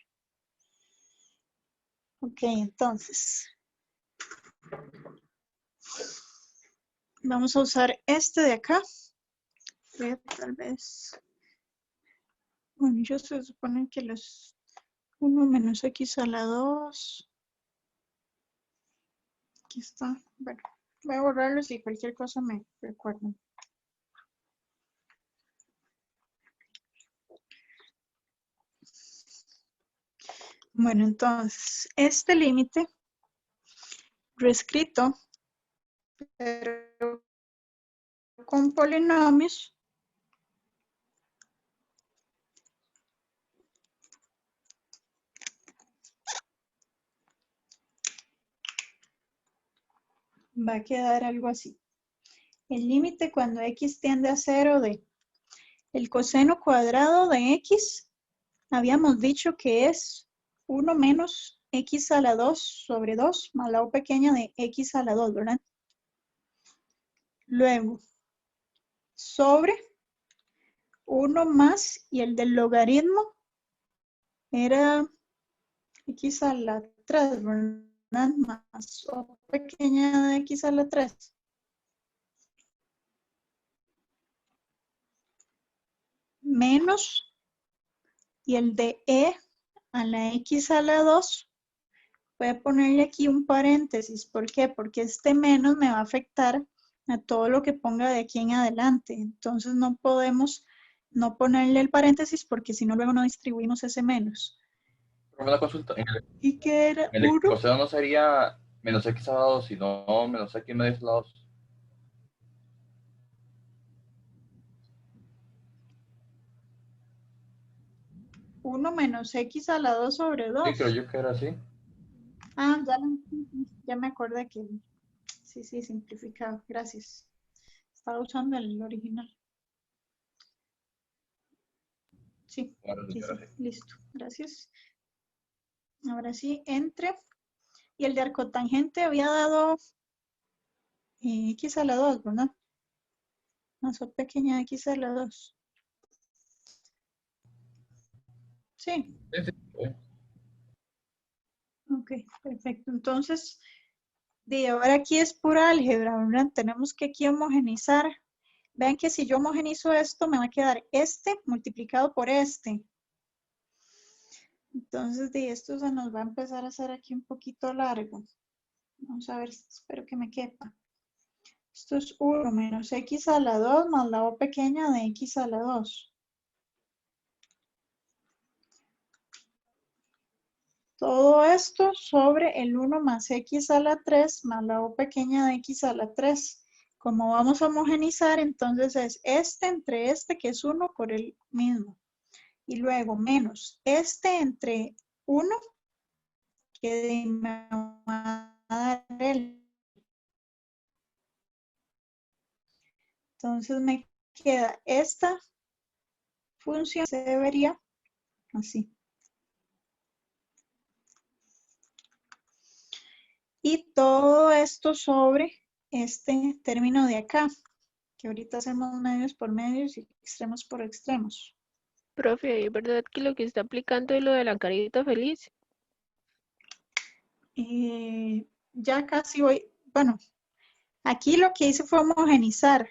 Ok, entonces. Vamos a usar este de acá. Tal vez. Bueno, yo se supone que los 1 menos X a la 2. Aquí está. Bueno, voy a borrarlos y cualquier cosa me recuerdan. Bueno, entonces, este límite reescrito, pero con polinomios, va a quedar algo así. El límite cuando X tiende a 0 de el coseno cuadrado de X, habíamos dicho que es 1 menos X a la 2 sobre 2 más la O pequeña de X a la 2, ¿verdad? Luego, sobre 1 más, y el del logaritmo era X a la 3, ¿verdad? Más O pequeña de X a la 3. Menos, y el de E a la X a la 2, voy a ponerle aquí un paréntesis. ¿Por qué? Porque este menos me va a afectar a todo lo que ponga de aquí en adelante. Entonces no podemos no ponerle el paréntesis porque si no luego no distribuimos ese menos. Una consulta. ¿Y qué era? El 1. coseno no sería menos X a la 2, sino menos X medio a la 2. 1 menos X a la 2 sobre 2. Sí, creo yo que era así. Ah, ya me acordé que sí, simplificado. Gracias. Estaba usando el original. Sí, listo. Gracias. Ahora sí, entre. Y el de arcotangente había dado X a la 2, ¿verdad? Más O pequeña de X a la 2. Sí. Ok, perfecto. Entonces, de ahora aquí es pura álgebra, ¿verdad? Tenemos que aquí homogenizar. Vean que si yo homogenizo esto, me va a quedar este multiplicado por este. Entonces, de esto se nos va a empezar a hacer aquí un poquito largo. Vamos a ver, espero que me quepa. Esto es 1 menos X a la 2 más la O pequeña de X a la 2. Todo esto sobre el 1 más X a la 3 más la O pequeña de X a la 3. Como vamos a homogenizar, entonces es este entre este, que es 1 por el mismo. Y luego menos este entre 1, que me va a dar el. Entonces me queda esta función, se debería así. Y todo esto sobre este término de acá, que ahorita hacemos medios por medios y extremos por extremos. Profe, ¿es verdad que lo que está aplicando es lo de la carita feliz? Ya casi voy, bueno, aquí lo que hice fue homogenizar.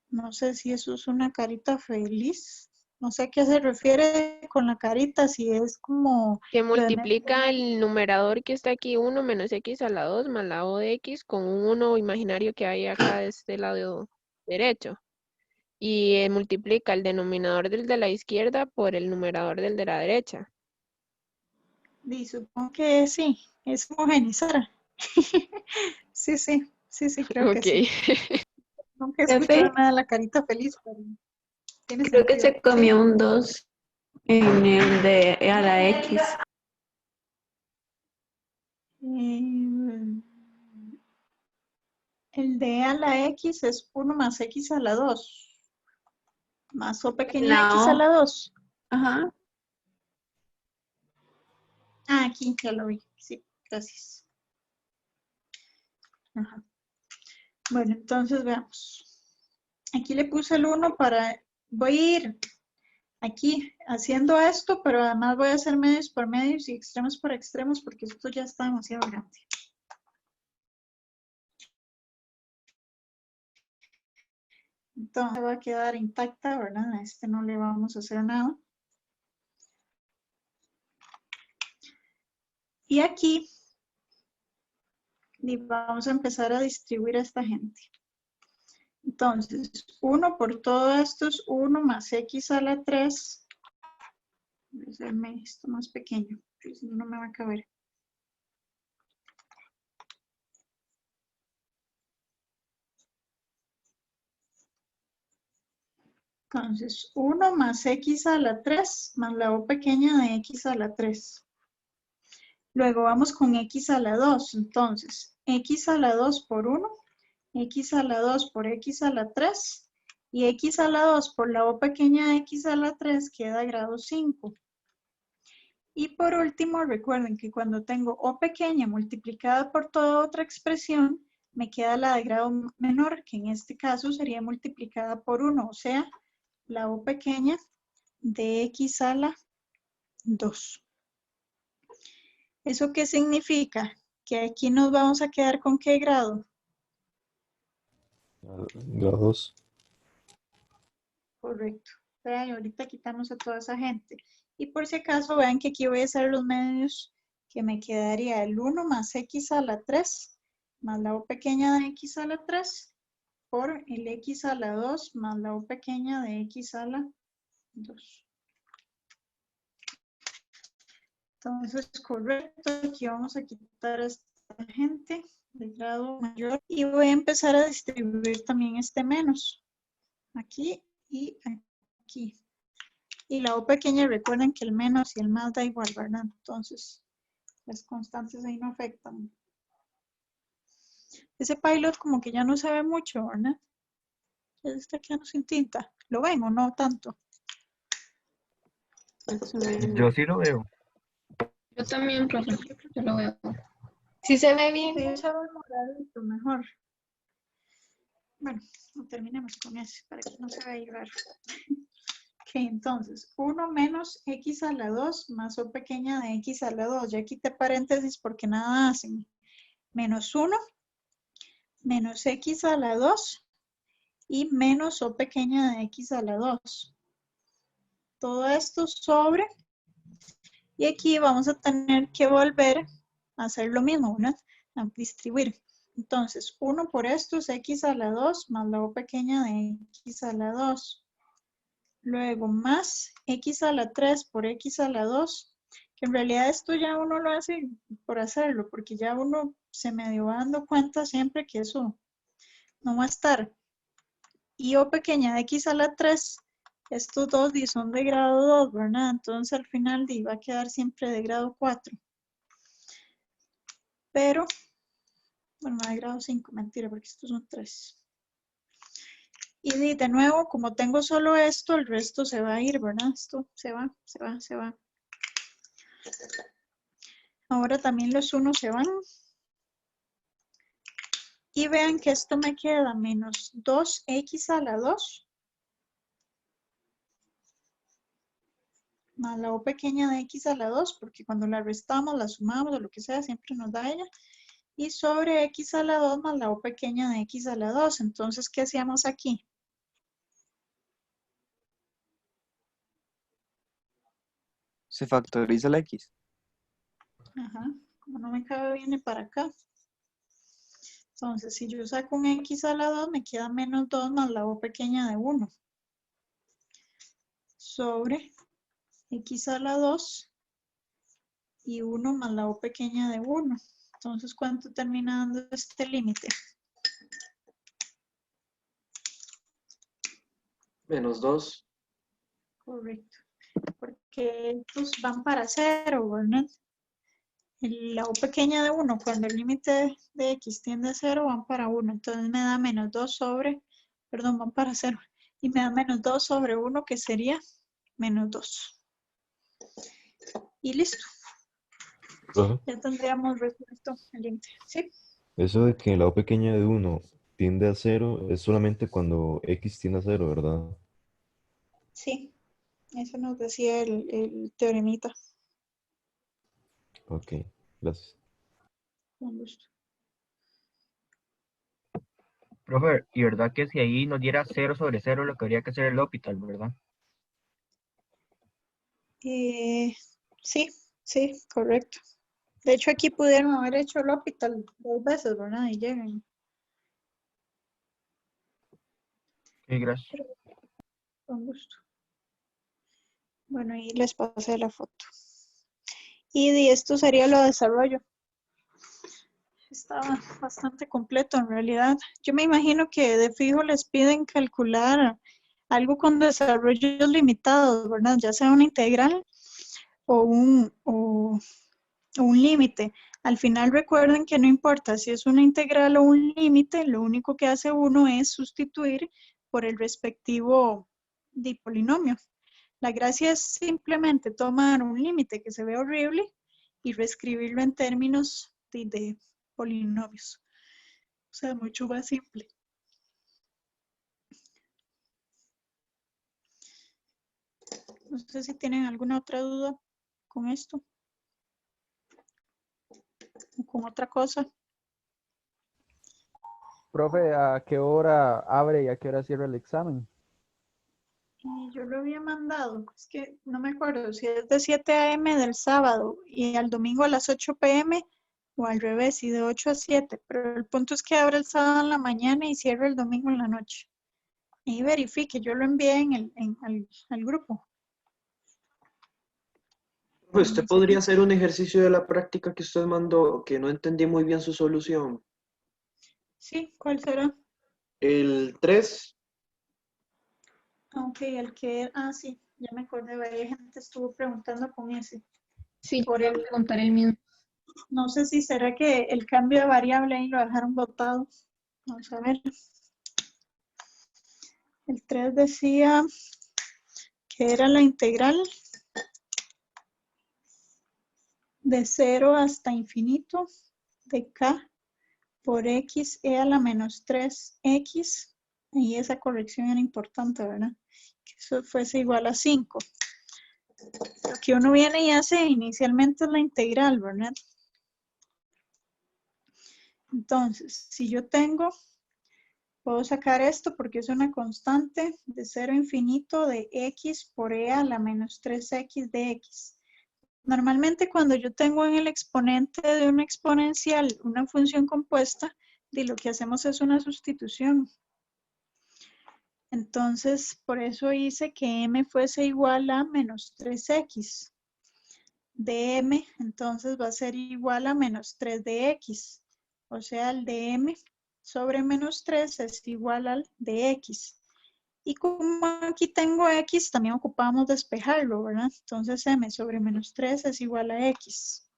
No sé si eso es una carita feliz. No sé a qué se refiere con la carita, si es como... Que lo de multiplica el numerador que está aquí, 1 menos x a la 2 más la o de x con un 1 imaginario que hay acá de este lado derecho. Y multiplica el denominador del de la izquierda por el numerador del de la derecha. Y supongo que sí, es homogenizar. Sí, creo que Ok. sí. Nunca he Profe, escuchado nada de la carita feliz, pero tiene creo que sentido. se comió un 2 en el de a la X. El de a la x es 1 más x a la 2. Más o pequeña La x a O. la 2. Ajá. Ah, aquí ya lo vi. Sí, gracias. Ajá. Bueno, entonces veamos. Aquí le puse el 1 para... Voy a ir aquí haciendo esto, pero además voy a hacer medios por medios y extremos por extremos porque esto ya está demasiado grande. Entonces va a quedar intacta, ¿verdad? A este no le vamos a hacer nada. Y aquí vamos a empezar a distribuir a esta gente. Entonces, 1 por todo esto es 1 más x a la 3. Voy a hacerme esto más pequeño, porque si no, no me va a caber. Entonces, 1 más x a la 3 más la o pequeña de x a la 3. Luego vamos con x a la 2. Entonces, x a la 2 por 1, x a la 2 por x a la 3 y x a la 2 por la o pequeña de x a la 3 queda grado 5. Y por último, recuerden que cuando tengo o pequeña multiplicada por toda otra expresión, me queda la de grado menor, que en este caso sería multiplicada por 1, o sea, la o pequeña de x a la 2. ¿Eso qué significa? Que aquí nos vamos a quedar con ¿qué grado? Grado 2. Correcto. Vean, ahorita quitamos a toda esa gente. Y por si acaso, vean que aquí voy a hacer los medios que me quedaría el 1 más x a la 3 más la o pequeña de x a la 3 por el x a la 2 más la o pequeña de x a la 2. Entonces, correcto, aquí vamos a quitar a esta gente de grado mayor y voy a empezar a distribuir también este menos. Aquí y aquí. Y la o pequeña, recuerden que el menos y el más da igual, ¿verdad? Entonces, las constantes ahí no afectan. Ese pilot como que ya no se ve mucho, ¿verdad? Ya está quedando sin tinta. ¿Lo ven o no tanto? Yo sí lo veo. Yo también, profe, yo lo veo. Sí se ve bien. Sí, se ve moradito, mejor. Bueno, no terminemos con ese para que no se vea ahí raro. Ok, entonces, 1 menos x a la 2 más o pequeña de x a la 2. Ya quité paréntesis porque nada hacen. Menos 1 menos x a la 2 y menos o pequeña de x a la 2. Todo esto sobre. Y aquí vamos a tener que volver a hacer lo mismo, ¿no? A distribuir. Entonces, 1 por esto es x a la 2 más la o pequeña de x a la 2. Luego más x a la 3 por x a la 2, que en realidad esto ya uno lo hace por hacerlo, porque ya uno se medio va dando cuenta siempre que eso no va a estar. Y o pequeña de x a la 3, estos dos son de grado 2, ¿verdad? Entonces al final va a quedar siempre de grado 4. Pero, bueno, de grado 5, mentira, porque estos son 3. Y de nuevo, como tengo solo esto, el resto se va a ir, ¿verdad? Esto se va, se va, se va. Ahora también los 1 se van. Y vean que esto me queda menos 2x a la 2 más la o pequeña de x a la 2, porque cuando la restamos, la sumamos o lo que sea, siempre nos da ella. Y sobre x a la 2 más la o pequeña de x a la 2. Entonces, ¿qué hacíamos aquí? Se factoriza la X. Ajá, como no me cabe, viene para acá. Entonces, si yo saco un X a la 2, me queda menos 2 más la O pequeña de 1. Sobre X a la 2 y 1 más la O pequeña de 1. Entonces, ¿cuánto termina dando este límite? Menos 2. Correcto. Porque estos van para 0, ¿verdad? La O pequeña de 1, cuando el límite de X tiende a 0, van para 1. Entonces me da menos 2 sobre, perdón, van para 0. Y me da menos 2 sobre 1, que sería menos 2. Y listo. Profe, Ya tendríamos resuelto el límite. ¿Sí? eso de que la O pequeña de 1 tiende a 0 es solamente cuando X tiende a 0, ¿verdad? Sí. Eso nos decía el teoremita. Ok, gracias. Con gusto. Profe, y verdad que si ahí nos diera 0 sobre 0, lo que habría que hacer el L'Hopital, ¿verdad? Sí, sí, correcto. De hecho, aquí pudieron haber hecho el hospital 2 veces, ¿verdad? Y llegan. Sí, gracias. Con gusto. Bueno, ahí les pasé la foto. Y de esto sería lo de desarrollo. Estaba bastante completo en realidad. Yo me imagino que de fijo les piden calcular algo con desarrollos limitados, ¿verdad? Ya sea una integral o un límite. Al final recuerden que no importa si es una integral o un límite, lo único que hace uno es sustituir por el respectivo polinomio. La gracia es simplemente tomar un límite que se ve horrible y reescribirlo en términos de polinomios. O sea, mucho más simple. No sé si tienen alguna otra duda con esto o con otra cosa. Profe, ¿a qué hora abre y a qué hora cierra el examen? Y yo lo había mandado, es que no me acuerdo si es de 7 a.m. del sábado y al domingo a las 8 p.m. o al revés, y de 8 a 7, pero el punto es que abre el sábado en la mañana y cierra el domingo en la noche. Y verifique, yo lo envié al grupo. Pues usted podría hacer un ejercicio de la práctica que usted mandó, que no entendí muy bien su solución. Sí, ¿cuál será? El 3. Ok, sí, ya me acordé, varias gente estuvo preguntando con ese. Sí, Por voy a el, preguntar el mismo. no sé si será que el cambio de variable ahí lo dejaron botado. Vamos a ver. El 3 decía que era la integral de 0 hasta infinito de k por x e a la menos 3x. Y esa corrección era importante, ¿verdad? Que eso fuese igual a 5. Lo que uno viene y hace inicialmente es la integral, ¿verdad? Entonces, si yo puedo sacar esto porque es una constante de 0 a infinito de x por e a la menos 3x de x. Normalmente cuando yo tengo en el exponente de una exponencial una función compuesta, lo que hacemos es una sustitución. Entonces, por eso hice que m fuese igual a menos 3x. dm, entonces va a ser igual a menos 3 de x. O sea, el dm sobre menos 3 es igual al de x. Y como aquí tengo x, también ocupamos despejarlo, ¿verdad? Entonces m sobre menos 3 es igual a x.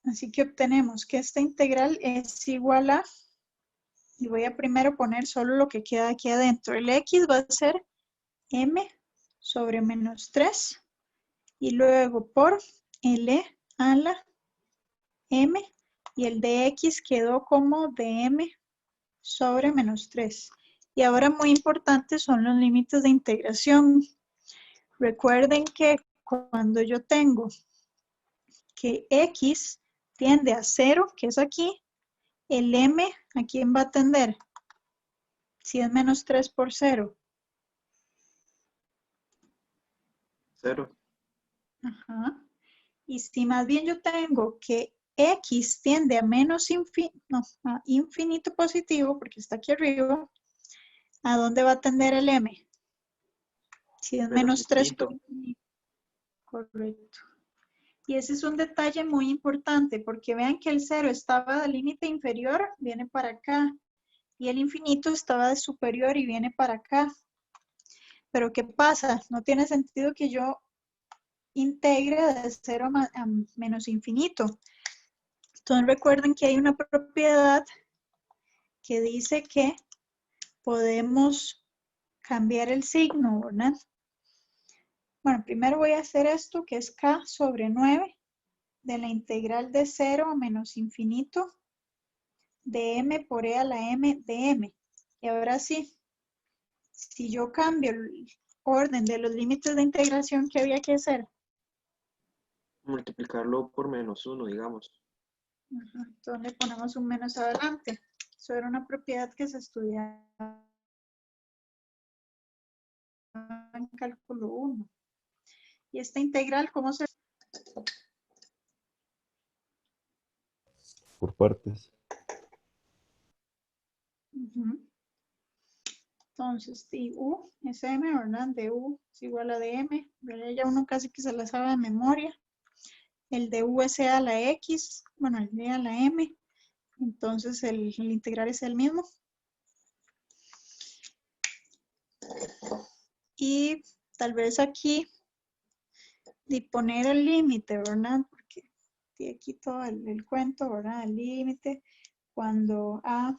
Así que obtenemos que esta integral es igual a, y voy a primero poner solo lo que queda aquí adentro. El x va a ser m sobre menos 3 y luego por L a la m y el de x quedó como dm sobre menos 3. Y ahora muy importante son los límites de integración. Recuerden que cuando yo tengo que x tiende a 0, que es aquí, el m, ¿a quién va a tender? Si es menos 3 por 0. 0. Ajá. Y si más bien yo tengo que X tiende a menos a infinito positivo, porque está aquí arriba, ¿a dónde va a tender el M? Si es menos 3 por infinito. Correcto. Y ese es un detalle muy importante, porque vean que el 0 estaba del límite inferior, viene para acá. Y el infinito estaba de superior y viene para acá. Pero ¿qué pasa? No tiene sentido que yo integre de 0 a menos infinito. Entonces recuerden que hay una propiedad que dice que podemos cambiar el signo, ¿verdad? Bueno, primero voy a hacer esto que es k sobre 9 de la integral de 0 a menos infinito de m por e a la m de m. Y ahora sí, si yo cambio el orden de los límites de integración, ¿qué había que hacer? Multiplicarlo por -1, digamos. Ajá, entonces le ponemos un menos adelante. Eso era una propiedad que se estudiaba en cálculo 1. ¿Y esta integral cómo se...? Por partes. Ujú. Entonces, u es m, ¿verdad? De u es igual a de m. Ya uno casi que se la sabe de memoria. El de u es e a la x, bueno, el de a la m. Entonces, el integral es el mismo. Y tal vez aquí, de poner el límite, ¿verdad? Porque de aquí todo el cuento, ¿verdad? El límite, cuando a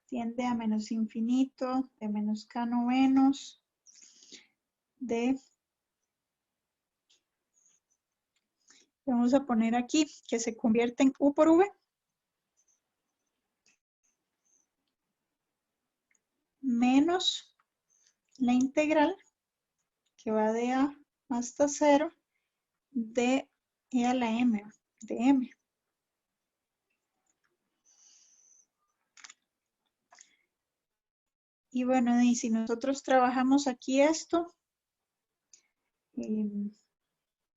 tiende a menos infinito, de menos k novenos, de... Vamos a poner aquí que se convierte en u por v. Menos la integral que va de a hasta 0 de e a la m, de m. Y bueno, y si nosotros trabajamos aquí esto,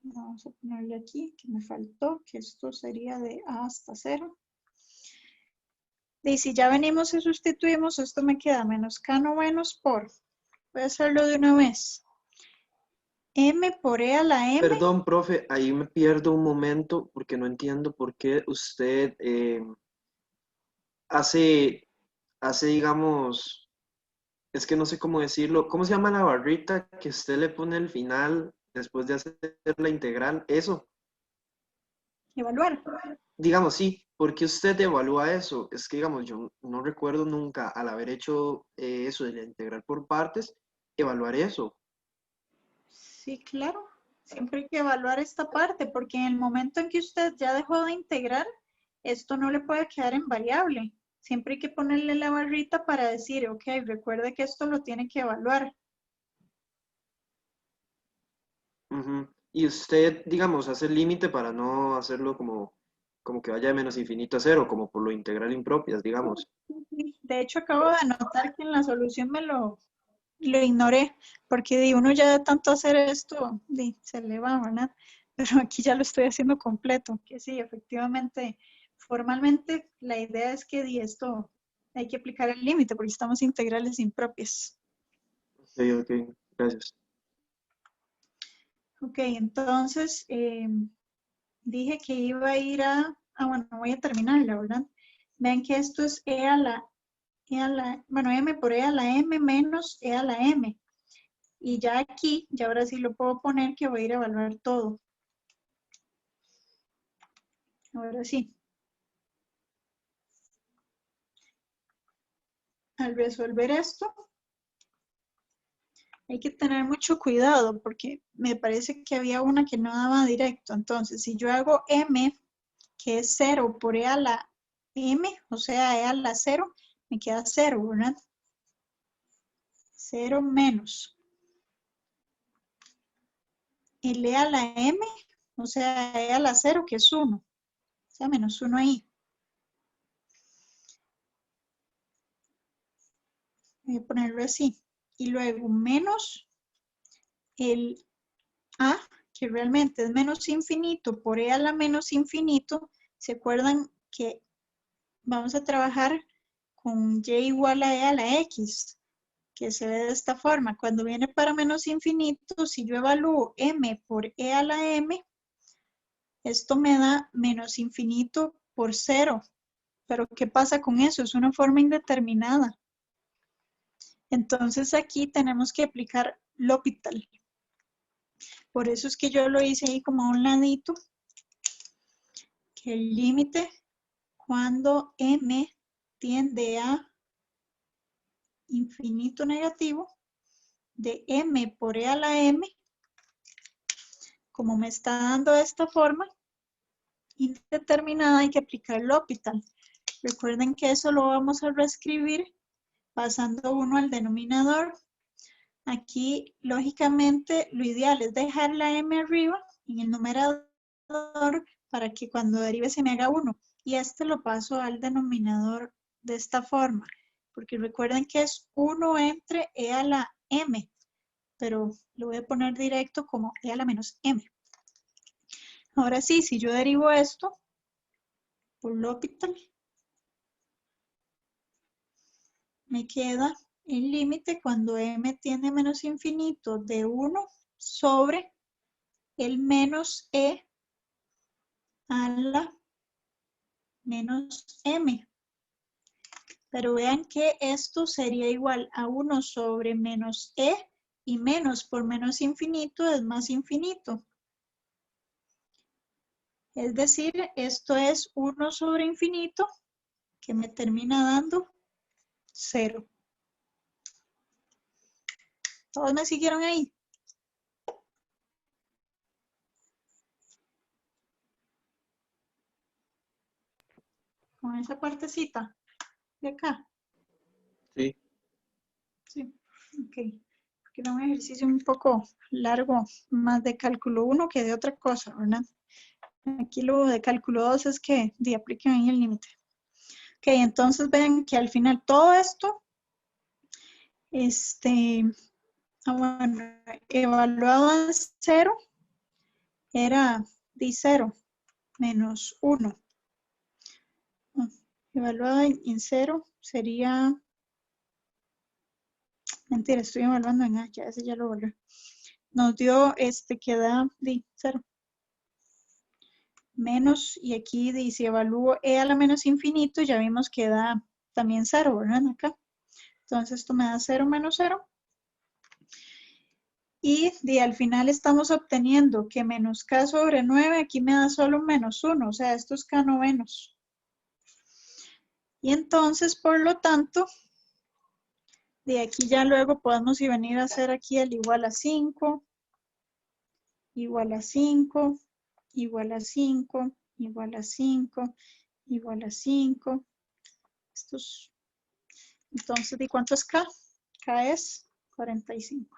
vamos a ponerle aquí que me faltó, que esto sería de a hasta 0. Y si ya venimos y sustituimos, esto me queda menos k novenos por, voy a hacerlo de una vez, m por e a la m. Perdón, profe, ahí me pierdo un momento porque no entiendo por qué usted hace, digamos, es que no sé cómo decirlo. ¿Cómo se llama la barrita que usted le pone al final después de hacer la integral? Eso. Evaluar. Digamos, sí. ¿Por qué usted evalúa eso? Es que, digamos, yo no recuerdo nunca al haber hecho eso de la integral por partes, evaluar eso. Sí, claro. Siempre hay que evaluar esta parte, porque en el momento en que usted ya dejó de integrar, esto no le puede quedar en variable. Siempre hay que ponerle la barrita para decir, ok, recuerde que esto lo tiene que evaluar. Ujú. Y usted, digamos, hace el límite para no hacerlo como que vaya de menos infinito a 0, como por lo integral impropias, digamos. De hecho, acabo de anotar que en la solución lo ignoré, porque de uno ya de tanto hacer esto, se le va, ¿verdad? Pero aquí ya lo estoy haciendo completo, que sí, efectivamente, formalmente la idea es que esto hay que aplicar el límite, porque estamos integrales impropias. Ok, ok, gracias. Ok, entonces, dije que iba a ir bueno, voy a terminarla, ¿verdad? Vean que esto es bueno, m por e a la m menos e a la m. Y ya aquí, ya ahora sí lo puedo poner que voy a ir a evaluar todo. Ahora sí. Al resolver esto, hay que tener mucho cuidado porque me parece que había una que no daba directo. Entonces, si yo hago m, que es 0 por e a la m, o sea, e a la 0, me queda 0, ¿verdad? 0 menos el e a la m, o sea, e a la 0, que es 1. O sea, menos 1 ahí. Voy a ponerlo así. Y luego menos el A, que realmente es menos infinito por E a la menos infinito, ¿se acuerdan que vamos a trabajar con Y igual a E a la X? Que se ve de esta forma. Cuando viene para menos infinito, si yo evalúo M por E a la M, esto me da menos infinito por 0. Pero ¿qué pasa con eso? Es una forma indeterminada. Entonces aquí tenemos que aplicar L'Hopital. Por eso es que yo lo hice ahí como a un ladito, que el límite cuando M tiende a infinito negativo de M por E a la M, como me está dando de esta forma indeterminada, hay que aplicar L'Hopital. Recuerden que eso lo vamos a reescribir pasando 1 al denominador. Aquí, lógicamente, lo ideal es dejar la M arriba en el numerador para que cuando derive se me haga 1. Y este lo paso al denominador de esta forma, porque recuerden que es 1 entre E a la M, pero lo voy a poner directo como E a la menos M. Ahora sí, si yo derivo esto por L'Hopital, me queda el límite cuando M tiende a menos infinito de 1 sobre el menos E a la menos M. Pero vean que esto sería igual a 1 sobre menos E y menos por menos infinito es más infinito. Es decir, esto es 1 sobre infinito que me termina dando 0. ¿Todos me siguieron ahí? Con esa partecita de acá. Sí. Sí, ok. Porque era un ejercicio un poco largo, más de cálculo 1 que de otra cosa, ¿verdad? Aquí lo de cálculo 2 es que apliquen ahí el límite. Ok, entonces ven que al final todo esto, bueno, evaluado en 0, era de 0 menos 1. Evaluado en 0 sería, mentira, estoy evaluando en A, ya ese ya lo volvió. Nos dio, que da de 0. Menos, y aquí si evalúo E a la menos infinito, ya vimos que da también 0, ¿verdad? Acá. Entonces esto me da 0 menos 0. Y al final estamos obteniendo que menos K sobre 9, aquí me da solo menos 1, o sea, esto es K novenos. Y entonces, por lo tanto, de aquí ya luego podemos venir a hacer aquí el igual a 5, igual a 5, igual a 5, igual a 5, igual a 5. Estos, entonces, ¿de cuánto es K? K es 45.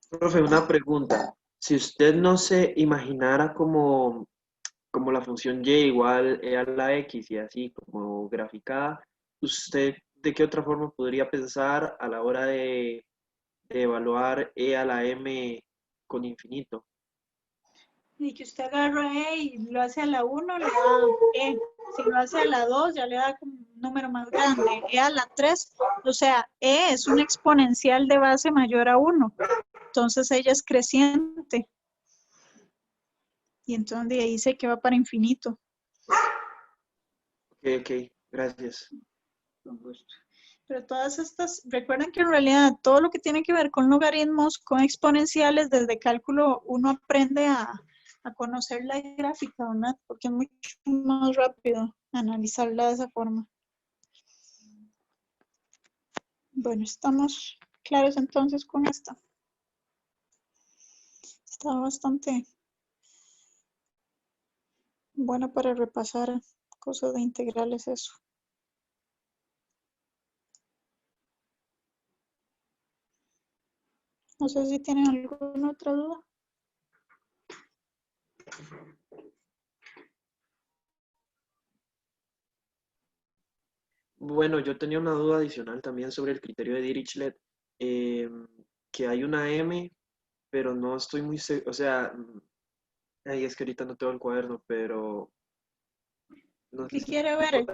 Profe, una pregunta. Si usted no se imaginara como la función y igual E a la X y así como graficada, ¿usted de qué otra forma podría pensar a la hora de evaluar E a la M con infinito? Y que usted agarra E y lo hace a la 1, le da E. Si lo hace a la 2, ya le da como un número más grande. E a la 3, o sea, E es un exponencial de base mayor a 1. Entonces ella es creciente. Y entonces de ahí dice que va para infinito. Ok, gracias. Con gusto. Pero todas estas, recuerden que en realidad todo lo que tiene que ver con logaritmos, con exponenciales, desde cálculo uno aprende a conocer la gráfica, ¿verdad? Porque es mucho más rápido analizarla de esa forma. Bueno, estamos claros entonces con esta. Está bastante buena para repasar cosas de integrales eso. No sé si tienen alguna otra duda. Bueno, yo tenía una duda adicional también sobre el criterio de Dirichlet, que hay una M, pero no estoy muy seguro, o sea, ay, es que ahorita no tengo el cuaderno, pero no sé ¿Qué si quiere ver?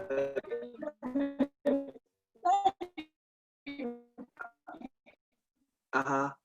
Ajá.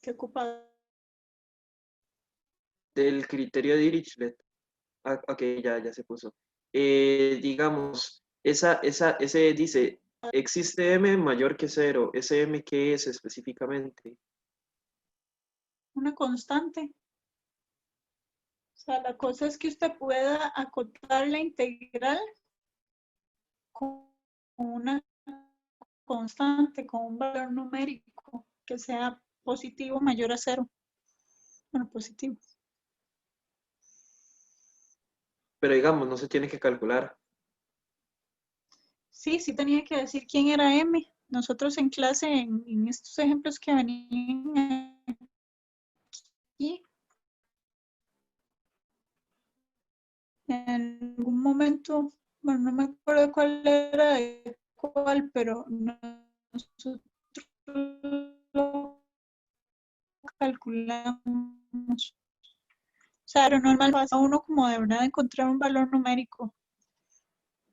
¿Qué ocupa? Del criterio de Dirichlet. Ah, ok, ya se puso. Digamos, ese dice, existe m mayor que 0. ¿Ese m qué es específicamente? Una constante. O sea, la cosa es que usted pueda acotar la integral con una constante, con un valor numérico que sea positivo mayor a 0. Bueno, positivo. Pero digamos, no se tiene que calcular. Sí, sí tenía que decir quién era M. Nosotros en clase, en estos ejemplos que venían aquí, en algún momento, bueno, no me acuerdo cuál era de cuál, pero nosotros lo calculamos. O sea, lo normal pasa uno como de verdad encontrar un valor numérico.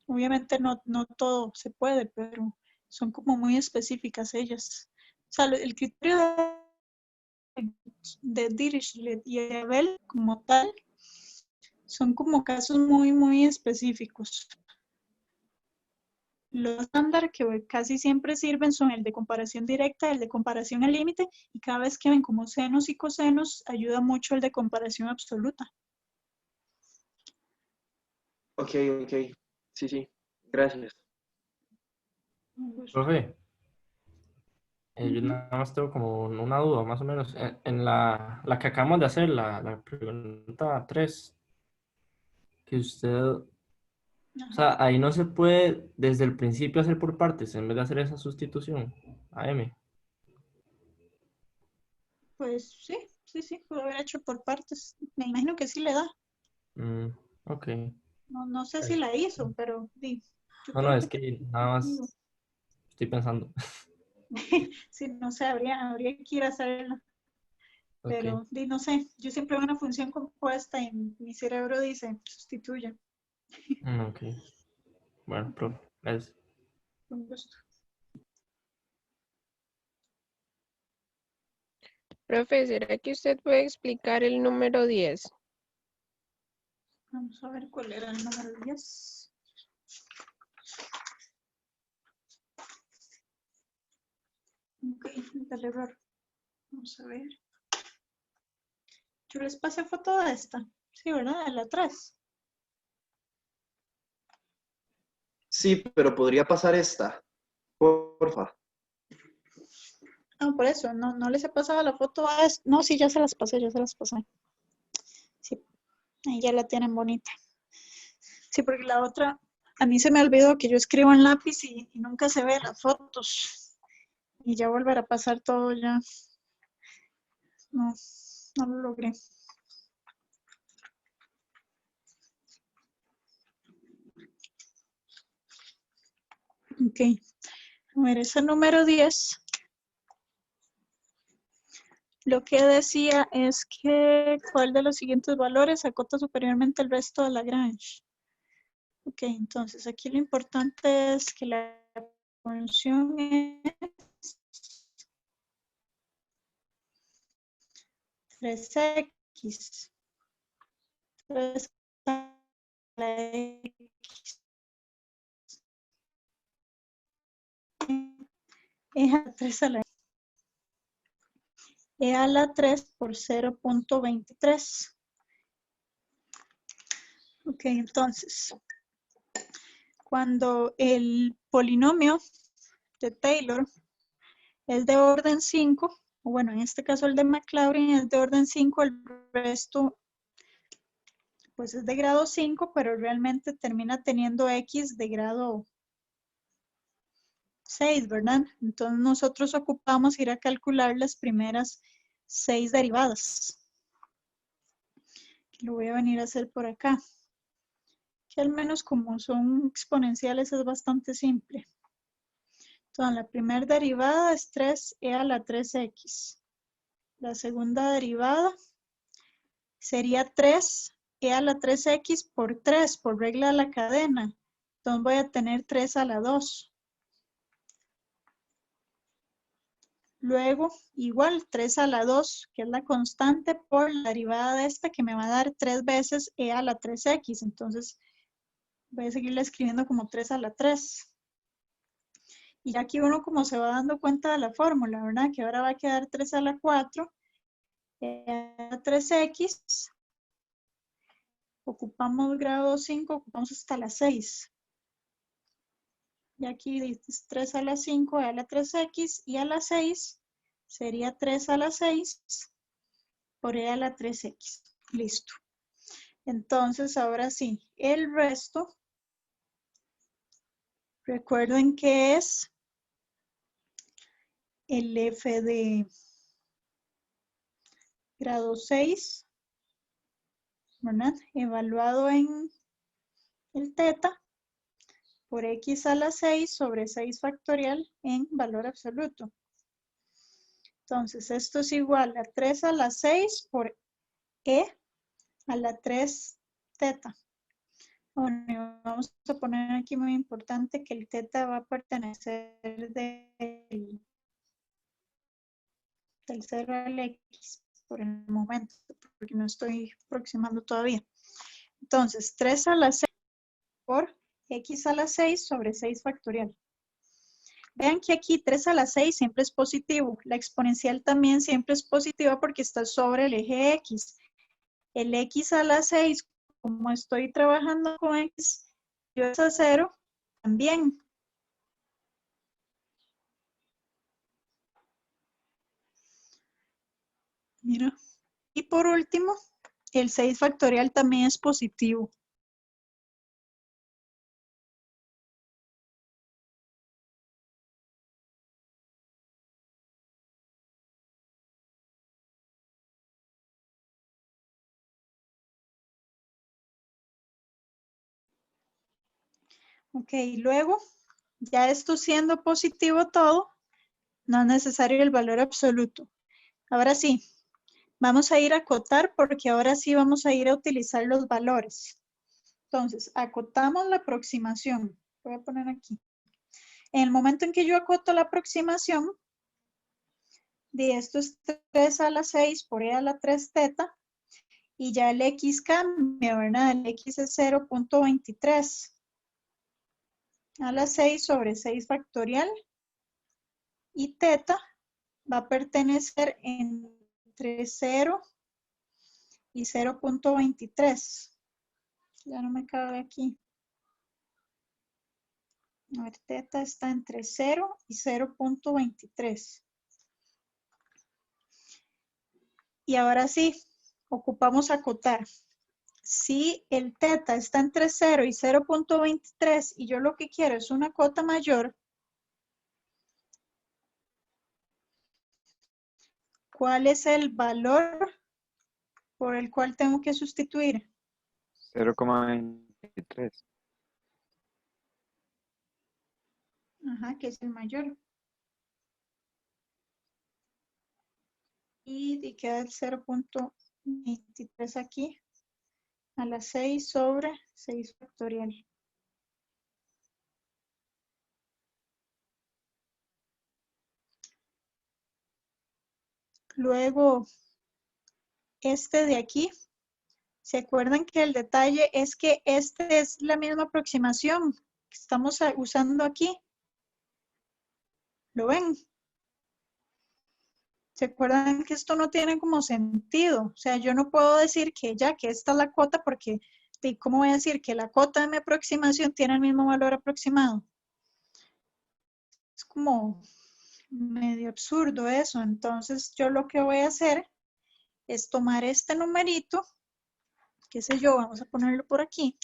Obviamente no todo se puede, pero son como muy específicas ellas. O sea, el criterio de Dirichlet y Abel como tal son como casos muy, muy específicos. Los estándar que casi siempre sirven son el de comparación directa, el de comparación al límite, y cada vez que ven como senos y cosenos, ayuda mucho el de comparación absoluta. Ok. Sí. Gracias. Profe, yo nada más tengo como una duda, más o menos. En la que acabamos de hacer, la pregunta 3, que usted, o sea, ahí no se puede desde el principio hacer por partes, en vez de hacer esa sustitución a M. Pues sí, puedo haber hecho por partes. Me imagino que sí le da. Ok. No sé si la hizo, pero sí, yo No, creo es que que nada digo. más estoy pensando. Sí, no sé, habría que ir a hacerla. Ok. Pero no sé, yo siempre veo una función compuesta y mi cerebro dice, sustituya. Ok. Bueno, profe, gracias. Con gusto. Profe, ¿será que usted puede explicar el número 10? Vamos a ver cuál era el número 10. Ok, el error. Vamos a ver. Yo les pasé foto de esta. Sí, ¿verdad? De la 3. Sí, pero podría pasar esta. Porfa. No, por eso, no les he pasado la foto a esta. No, sí, ya se las pasé. Sí, ahí ya la tienen bonita. Sí, porque la otra, a mí se me olvidó que yo escribo en lápiz y nunca se ve las fotos. Y ya volver a pasar todo ya. No lo logré. Ok. A ver, ese número 10. Lo que decía es que ¿cuál de los siguientes valores acota superiormente el resto de Lagrange? Ok, entonces aquí lo importante es que la función es 3x. 3 a la x es a 3 a la x. E a la 3 por 0.23. Ok, entonces, cuando el polinomio de Taylor es de orden 5, o bueno, en este caso el de Maclaurin es de orden 5, el resto pues es de grado 5, pero realmente termina teniendo X de grado 6, ¿verdad? Entonces nosotros ocupamos ir a calcular las primeras 6 derivadas. Lo voy a venir a hacer por acá. Que al menos como son exponenciales es bastante simple. Entonces la primera derivada es 3e a la 3x. La segunda derivada sería 3e a la 3x por 3, por regla de la cadena. Entonces voy a tener 3 a la 2. Luego, igual, 3 a la 2, que es la constante, por la derivada de esta, que me va a dar 3 veces e a la 3x. Entonces, voy a seguirla escribiendo como 3 a la 3. Y aquí uno como se va dando cuenta de la fórmula, ¿verdad? Que ahora va a quedar 3 a la 4, e a la 3x. Ocupamos grado 5, ocupamos hasta la 6. Y aquí dices 3 a la 5, e a la 3x, y a la 6 sería 3 a la 6 por e a la 3x. Listo. Entonces, ahora sí, el resto, recuerden que es el f de grado 6, ¿verdad? Evaluado en el teta por x a la 6 sobre 6 factorial en valor absoluto. Entonces, esto es igual a 3 a la 6 por e a la 3 teta. Bueno, vamos a poner aquí muy importante que el teta va a pertenecer del 0 al x por el momento, porque no estoy aproximando todavía. Entonces, 3 a la 6 por x a la 6 sobre 6 factorial. Vean que aquí 3 a la 6 siempre es positivo. La exponencial también siempre es positiva porque está sobre el eje x. El x a la 6, como estoy trabajando con x, yo es a 0 también. Mira. Y por último, el 6 factorial también es positivo. Ok, luego, ya esto siendo positivo todo, no es necesario el valor absoluto. Ahora sí, vamos a ir a acotar porque ahora sí vamos a ir a utilizar los valores. Entonces, acotamos la aproximación. Voy a poner aquí. En el momento en que yo acoto la aproximación, de esto es 3 a la 6 por e a la 3 teta, y ya el x cambia, ¿verdad? El x es 0.23 a la 6 sobre 6 factorial, y teta va a pertenecer entre 0 y 0.23. Ya no me cabe aquí. A ver, teta está entre 0 y 0.23. Y ahora sí, ocupamos acotar. Si el teta está entre 0 y 0.23 y yo lo que quiero es una cota mayor, ¿cuál es el valor por el cual tengo que sustituir? 0,23. Ajá, que es el mayor. Y queda el 0.23 aquí a la 6 sobre 6 factorial. Luego, este de aquí, ¿se acuerdan que el detalle es que este es la misma aproximación que estamos usando aquí? ¿Lo ven? ¿Se acuerdan que esto no tiene como sentido? O sea, yo no puedo decir que ya que esta es la cuota porque ¿y cómo voy a decir que la cota de mi aproximación tiene el mismo valor aproximado? Es como medio absurdo eso. Entonces yo lo que voy a hacer es tomar este numerito, qué sé yo, vamos a ponerlo por aquí.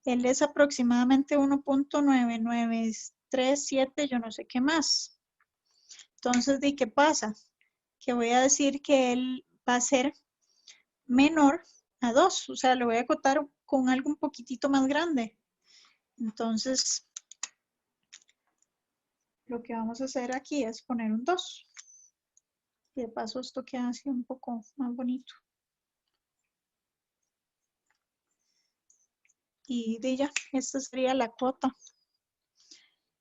Él es aproximadamente 1.9937, yo no sé qué más. Entonces, ¿de qué pasa? Que voy a decir que él va a ser menor a 2, o sea, lo voy a acotar con algo un poquitito más grande. Entonces, lo que vamos a hacer aquí es poner un 2. Y de paso esto queda así un poco más bonito. Y de ya, esta sería la cuota.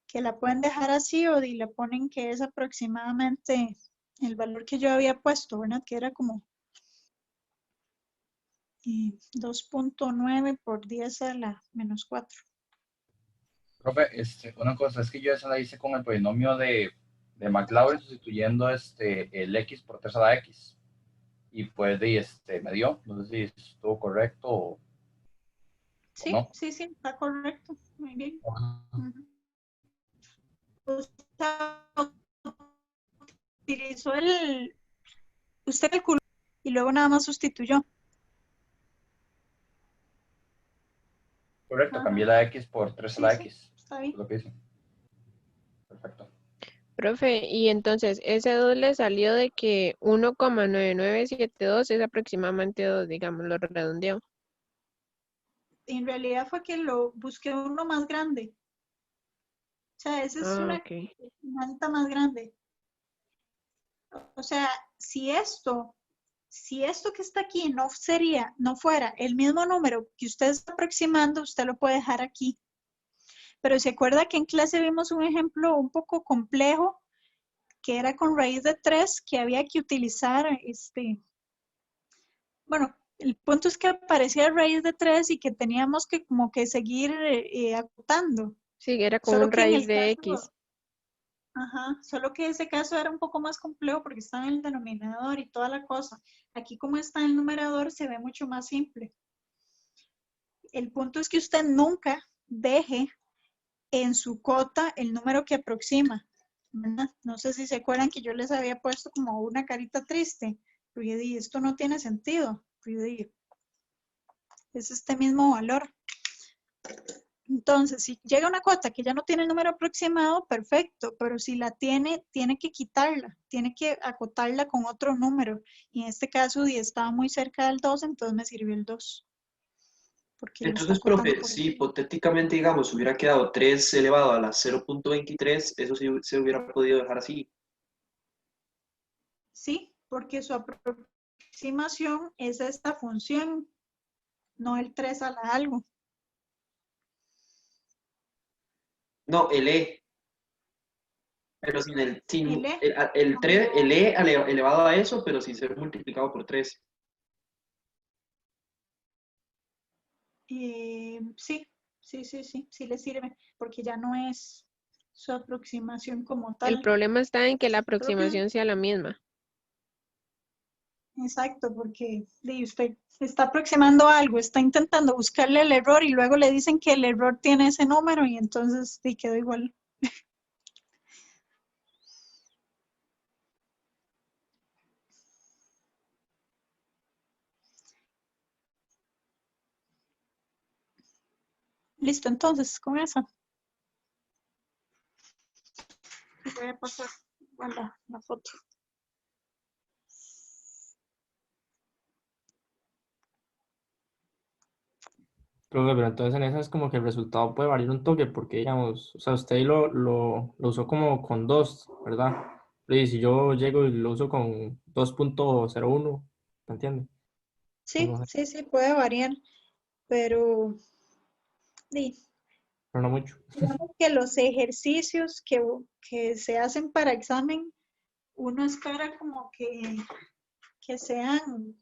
Que la pueden dejar así o le ponen que es aproximadamente el valor que yo había puesto, ¿verdad? Que era como 2.9 por 10 a la menos 4. Profe, una cosa, es que yo esa la hice con el polinomio de Maclaurin sustituyendo el x por 3 a la x. Y pues me dio, no sé si estuvo correcto o Sí, no. sí, está correcto. Muy bien. Utilizó usted calculó y luego nada más sustituyó. Correcto, Ajá. cambié la x por 3 a Sí, la sí, x. está bien. Es lo que hice. Perfecto. Profe, y entonces ese 2 le salió de que 1,9972 es aproximadamente 2, digamos, lo redondeo. En realidad fue que lo busqué uno más grande. O sea, esa es una Ok. manta más grande. O sea, si esto que está aquí no fuera el mismo número que usted está aproximando, usted lo puede dejar aquí. Pero se acuerda que en clase vimos un ejemplo un poco complejo, que era con raíz de 3, que había que utilizar, bueno, el punto es que aparecía raíz de 3 y que teníamos que como que seguir acotando. Sí, era con Solo un que en raíz el de caso, X. ajá, solo que ese caso era un poco más complejo porque está en el denominador y toda la cosa. Aquí como está en el numerador se ve mucho más simple. El punto es que usted nunca deje en su cota el número que aproxima, ¿verdad? No sé si se acuerdan que yo les había puesto como una carita triste, pero yo dije, esto no tiene sentido. Pero yo dije, es este mismo valor. Entonces, si llega una cota que ya no tiene el número aproximado, perfecto, pero si la tiene, tiene que quitarla, tiene que acotarla con otro número. Y en este caso, 10 estaba muy cerca del 2, entonces me sirvió el 2. Porque lo está Entonces, acotando profe, por si ahí. hipotéticamente, digamos, hubiera quedado 3 elevado a la 0.23, eso sí se hubiera podido dejar así. Sí, porque su aproximación es esta función, no el 3 a la algo. No, el E, pero sin ¿El E? el E elevado a eso, pero sin ser multiplicado por 3. Sí, sí le sirve, porque ya no es su aproximación como El tal. problema está en que la Solo que, aproximación sea la misma. exacto, porque usted está aproximando algo, está intentando buscarle el error y luego le dicen que el error tiene ese número y entonces quedó igual. Listo, entonces, con eso. Voy a pasar la foto. Profe, pero entonces en esas como que el resultado puede variar un toque porque, digamos, o sea, usted ahí lo usó como con 2, ¿verdad? Y si yo llego y lo uso con 2.01, ¿me entiende? Sí, puede variar, pero Pero no mucho. digamos que los ejercicios que se hacen para examen, uno espera como que sean,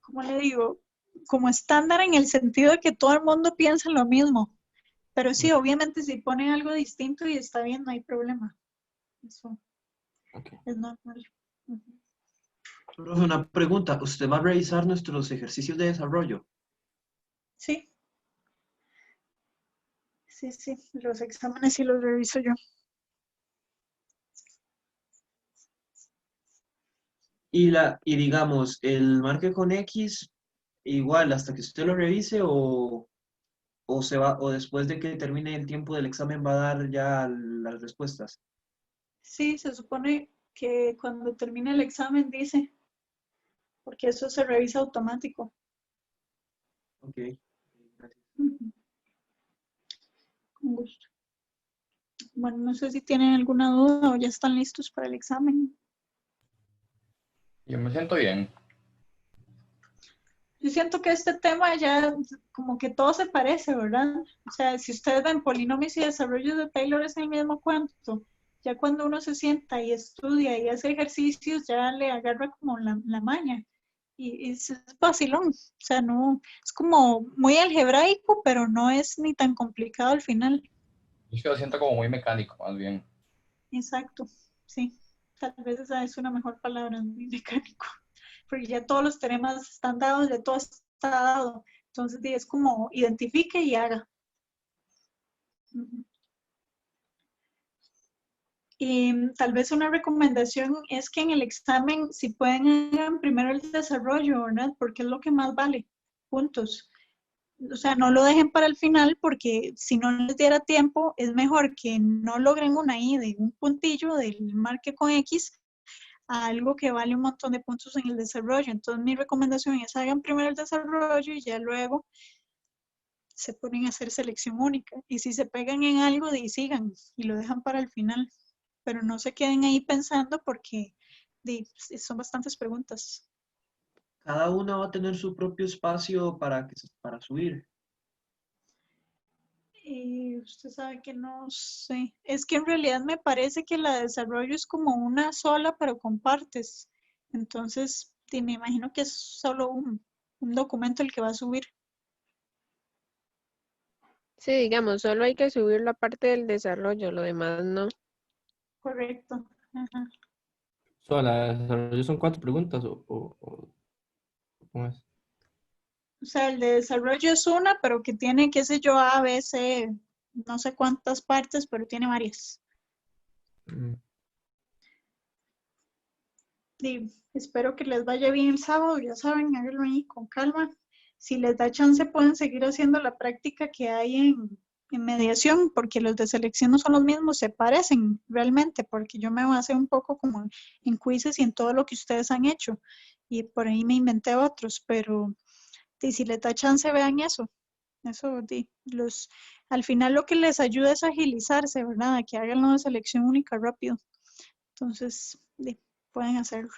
¿cómo le digo? Como estándar en el sentido de que todo el mundo piensa lo mismo. Pero sí, obviamente si ponen algo distinto y está bien, no hay problema. Eso es normal. Ujú. Profe, una pregunta. ¿Usted va a revisar nuestros ejercicios de desarrollo? Sí. Sí, sí, los exámenes sí los reviso yo. Y digamos, el marque con X, igual, hasta que usted lo revise o se va, o después de que termine el tiempo del examen va a dar ya las respuestas. Sí, se supone que cuando termine el examen dice, porque eso se revisa automático. Ok, gracias. Ujú. Con gusto. Bueno, no sé si tienen alguna duda o ya están listos para el examen. Yo me siento bien. Yo siento que este tema ya como que todo se parece, ¿verdad? O sea, si ustedes ven polinomios y desarrollos de Taylor es el mismo cuento. Ya cuando uno se sienta y estudia y hace ejercicios, ya le agarra como la maña. Y es vacilón. O sea, no, es como muy algebraico, pero no es ni tan complicado al final. Es que lo siento como muy mecánico, más bien. Exacto, sí. Tal vez esa es una mejor palabra, muy mecánico. Porque ya todos los temas están dados, ya todo está dado. Entonces es como identifique y haga. Ujú. Y tal vez una recomendación es que en el examen, si pueden, hagan primero el desarrollo, ¿verdad? Porque es lo que más vale, puntos. O sea, no lo dejen para el final porque si no les diera tiempo, es mejor que no logren una I de un puntillo del marque con X a algo que vale un montón de puntos en el desarrollo. Entonces mi recomendación es hagan primero el desarrollo y ya luego se ponen a hacer selección única. Y si se pegan en algo, sigan y lo dejan para el final. Pero no se queden ahí pensando porque son bastantes preguntas. Cada uno va a tener su propio espacio para subir. Y usted sabe que no sé. Es que en realidad me parece que la de desarrollo es como una sola, pero con partes. Entonces, me imagino que es solo un documento el que va a subir. Sí, digamos, solo hay que subir la parte del desarrollo, lo demás no. Correcto. Ajá. ¿La desarrollo son 4 preguntas o cómo es? O sea, el de desarrollo es una, pero que tiene, qué sé yo, A, B, C, no sé cuántas partes, pero tiene varias. Mm. Y espero que les vaya bien el sábado, ya saben, háganlo ahí con calma. Si les da chance, pueden seguir haciendo la práctica que hay en mediación, porque los de selección no son los mismos, se parecen realmente, porque yo me basé un poco como en quizzes y en todo lo que ustedes han hecho, y por ahí me inventé otros, pero si les da chance, vean eso. Eso, al final lo que les ayuda es agilizarse, ¿verdad? A que hagan una selección única rápido. Entonces, pueden hacerlo.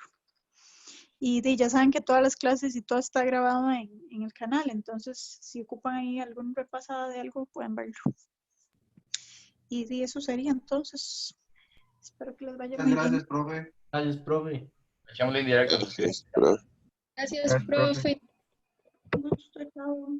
Y ya saben que todas las clases y todo está grabado en el canal, entonces si ocupan ahí alguna repasada de algo, pueden verlo. Y eso sería entonces. Espero que les vaya muy bien. Gracias, profe. Gracias, profe. Echémosle indirecto. Gracias, profe. Gusto, chao.